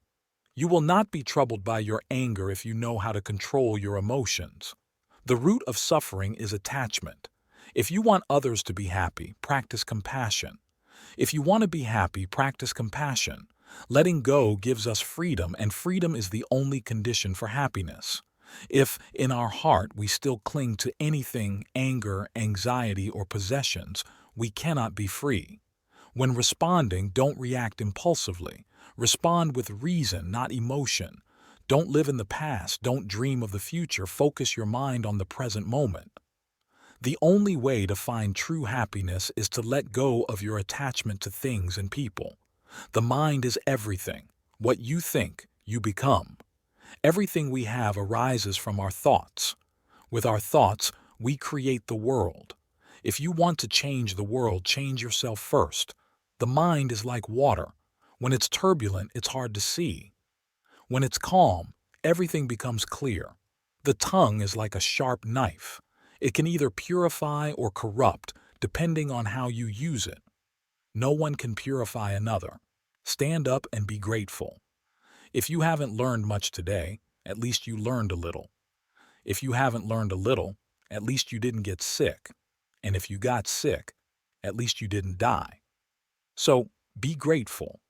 You will not be troubled by your anger if you know how to control your emotions. The root of suffering is attachment. If you want others to be happy, practice compassion. If you want to be happy, practice compassion. Letting go gives us freedom, and freedom is the only condition for happiness. If, in our heart, we still cling to anything, anger, anxiety, or possessions, we cannot be free. When responding, don't react impulsively. Respond with reason, not emotion. Don't live in the past, don't dream of the future. Focus your mind on the present moment. The only way to find true happiness is to let go of your attachment to things and people. The mind is everything. What you think, you become. Everything we have arises from our thoughts. With our thoughts, we create the world. If you want to change the world, change yourself first. The mind is like water. When it's turbulent, it's hard to see. When it's calm, everything becomes clear. The tongue is like a sharp knife. It can either purify or corrupt, depending on how you use it. No one can purify another. Stand up and be grateful. If you haven't learned much today, at least you learned a little. If you haven't learned a little, at least you didn't get sick. And if you got sick, at least you didn't die. So, be grateful.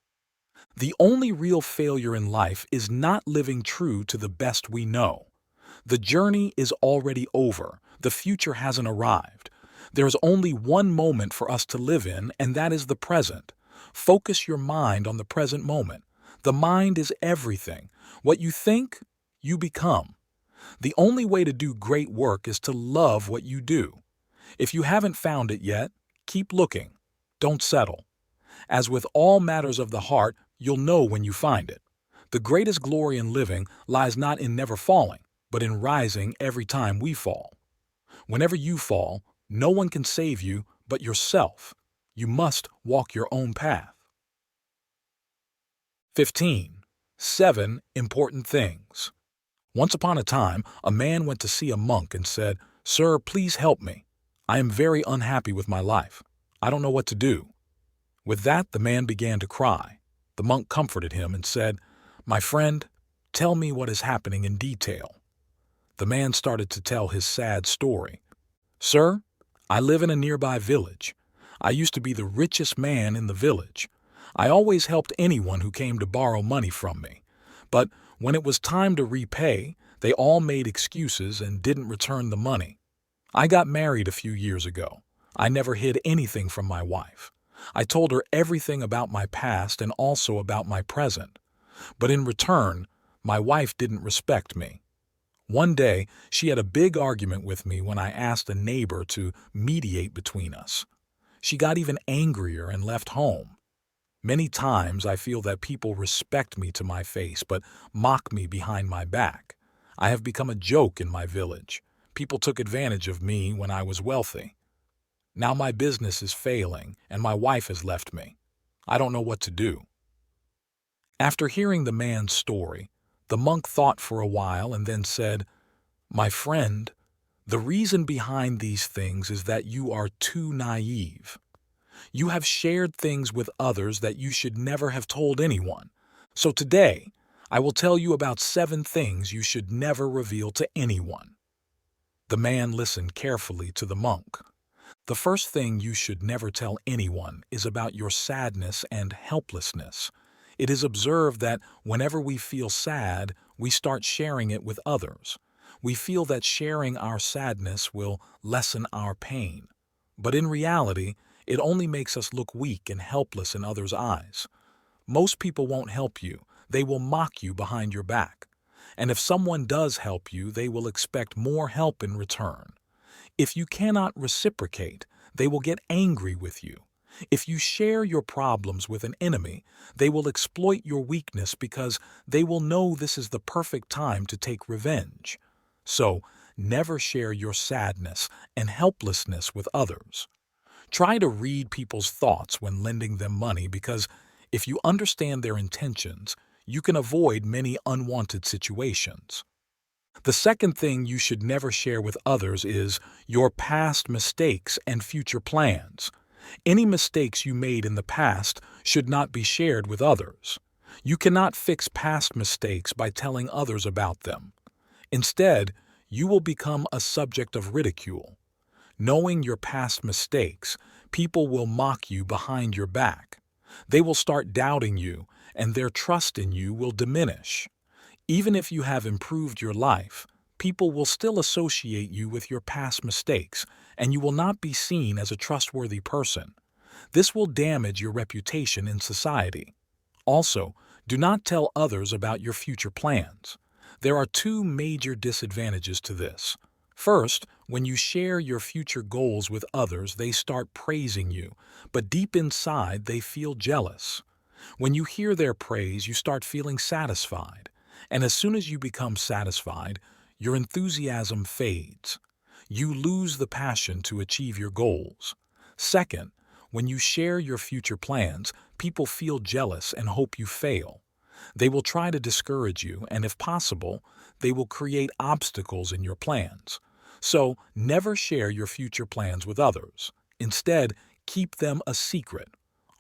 The only real failure in life is not living true to the best we know. The journey is already over. The future hasn't arrived. There is only one moment for us to live in, and that is the present. Focus your mind on the present moment. The mind is everything. What you think, you become. The only way to do great work is to love what you do. If you haven't found it yet, keep looking. Don't settle. As with all matters of the heart, you'll know when you find it. The greatest glory in living lies not in never falling, but in rising every time we fall. Whenever you fall, no one can save you but yourself. You must walk your own path. 15. 7 important things. Once upon a time, a man went to see a monk and said, "Sir, please help me. I am very unhappy with my life. I don't know what to do." With that, the man began to cry. The monk comforted him and said, "My friend, tell me what is happening in detail." The man started to tell his sad story. "Sir, I live in a nearby village. I used to be the richest man in the village. I always helped anyone who came to borrow money from me. But when it was time to repay, they all made excuses and didn't return the money. I got married a few years ago. I never hid anything from my wife. I told her everything about my past and also about my present. But in return, my wife didn't respect me. One day, she had a big argument with me when I asked a neighbor to mediate between us. She got even angrier and left home. Many times I feel that people respect me to my face but mock me behind my back. I have become a joke in my village. People took advantage of me when I was wealthy. Now my business is failing and my wife has left me. I don't know what to do." After hearing the man's story, the monk thought for a while and then said, "My friend, the reason behind these things is that you are too naive. You have shared things with others that you should never have told anyone. So today, I will tell you about 7 things you should never reveal to anyone." The man listened carefully to the monk. The first thing you should never tell anyone is about your sadness and helplessness. It is observed that whenever we feel sad, we start sharing it with others. We feel that sharing our sadness will lessen our pain. But in reality, It only makes us look weak and helpless in others' eyes. Most people won't help you. They will mock you behind your back. And if someone does help you, they will expect more help in return. If you cannot reciprocate, they will get angry with you. If you share your problems with an enemy, they will exploit your weakness because they will know this is the perfect time to take revenge. So, never share your sadness and helplessness with others. Try to read people's thoughts when lending them money because if you understand their intentions, you can avoid many unwanted situations. The second thing you should never share with others is your past mistakes and future plans. Any mistakes you made in the past should not be shared with others. You cannot fix past mistakes by telling others about them. Instead, you will become a subject of ridicule. Knowing your past mistakes, people will mock you behind your back. They will start doubting you, and their trust in you will diminish. Even if you have improved your life, people will still associate you with your past mistakes, and you will not be seen as a trustworthy person. This will damage your reputation in society. Also, do not tell others about your future plans. There are two major disadvantages to this. First, when you share your future goals with others, they start praising you, but deep inside they feel jealous. When you hear their praise, you start feeling satisfied, and as soon as you become satisfied, your enthusiasm fades. You lose the passion to achieve your goals. Second, when you share your future plans, people feel jealous and hope you fail. They will try to discourage you, and if possible, they will create obstacles in your plans. So, never share your future plans with others. Instead, keep them a secret.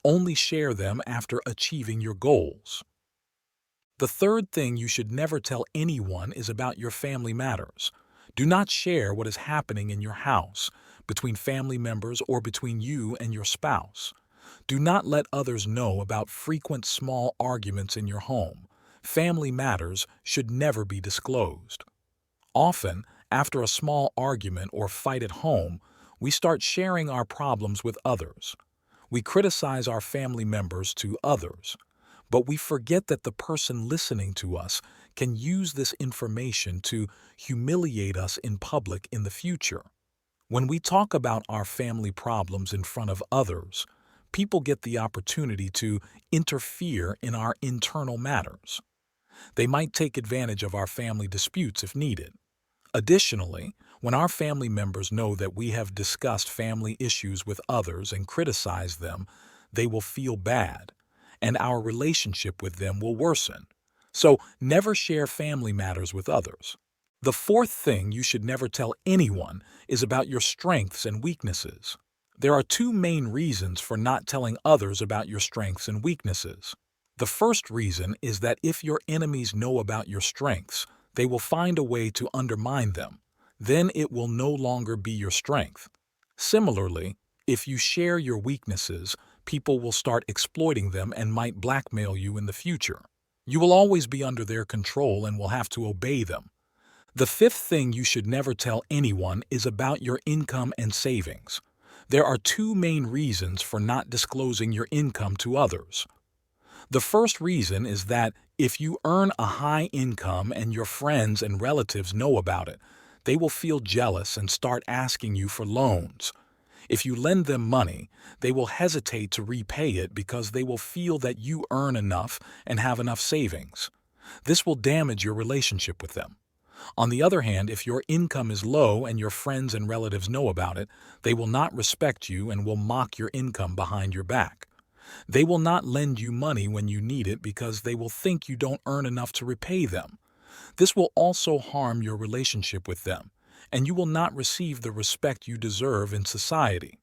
Only share them after achieving your goals. The third thing you should never tell anyone is about your family matters. Do not share what is happening in your house, between family members, or between you and your spouse. Do not let others know about frequent small arguments in your home. Family matters should never be disclosed. Often, after a small argument or fight at home, we start sharing our problems with others. We criticize our family members to others, but we forget that the person listening to us can use this information to humiliate us in public in the future. When we talk about our family problems in front of others, people get the opportunity to interfere in our internal matters. They might take advantage of our family disputes if needed. Additionally, when our family members know that we have discussed family issues with others and criticized them, they will feel bad, and our relationship with them will worsen. So, never share family matters with others. The fourth thing you should never tell anyone is about your strengths and weaknesses. There are two main reasons for not telling others about your strengths and weaknesses. The first reason is that if your enemies know about your strengths, they will find a way to undermine them. Then it will no longer be your strength. Similarly, if you share your weaknesses, people will start exploiting them and might blackmail you in the future. You will always be under their control and will have to obey them. The fifth thing you should never tell anyone is about your income and savings. There are two main reasons for not disclosing your income to others. The first reason is that if you earn a high income and your friends and relatives know about it, they will feel jealous and start asking you for loans. If you lend them money, they will hesitate to repay it because they will feel that you earn enough and have enough savings. This will damage your relationship with them. On the other hand, if your income is low and your friends and relatives know about it, they will not respect you and will mock your income behind your back. They will not lend you money when you need it because they will think you don't earn enough to repay them. This will also harm your relationship with them, and you will not receive the respect you deserve in society.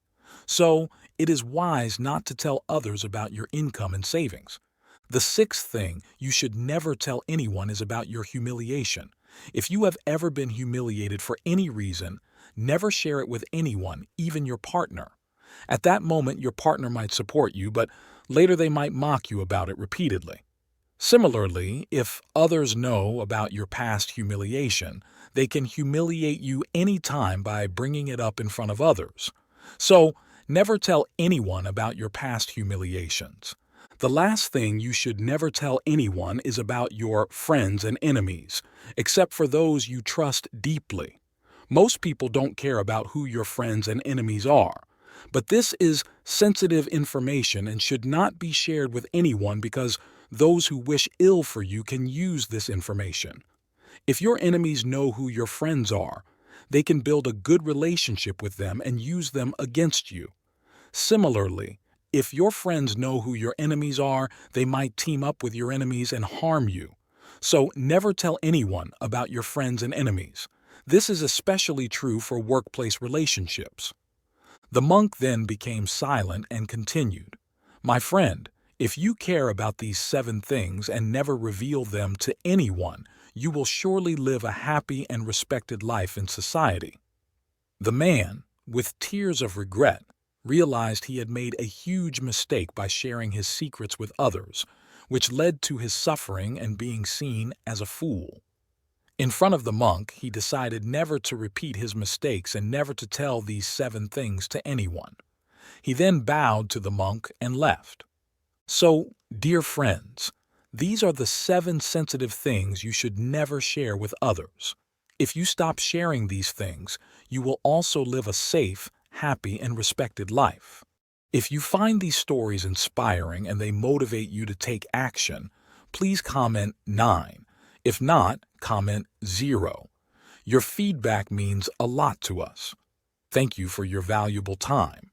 So, it is wise not to tell others about your income and savings. The sixth thing you should never tell anyone is about your humiliation. If you have ever been humiliated for any reason, never share it with anyone, even your partner. At that moment, your partner might support you, but later they might mock you about it repeatedly. Similarly, if others know about your past humiliation, they can humiliate you anytime by bringing it up in front of others. So, Never tell anyone about your past humiliations. The last thing you should never tell anyone is about your friends and enemies, except for those you trust deeply. Most people don't care about who your friends and enemies are, but this is sensitive information and should not be shared with anyone because those who wish ill for you can use this information. If your enemies know who your friends are, they can build a good relationship with them and use them against you. Similarly, if your friends know who your enemies are, they might team up with your enemies and harm you. So never tell anyone about your friends and enemies. This is especially true for workplace relationships. The monk then became silent and continued, "My friend, if you care about these 7 things and never reveal them to anyone, you will surely live a happy and respected life in society." The man, with tears of regret, realized he had made a huge mistake by sharing his secrets with others, which led to his suffering and being seen as a fool. In front of the monk, he decided never to repeat his mistakes and never to tell these 7 things to anyone. He then bowed to the monk and left. So, dear friends, these are the 7 sensitive things you should never share with others. If you stop sharing these things, you will also live a safe, happy, and respected life. If you find these stories inspiring and they motivate you to take action, please comment 9. If not, comment 0. Your feedback means a lot to us. Thank you for your valuable time.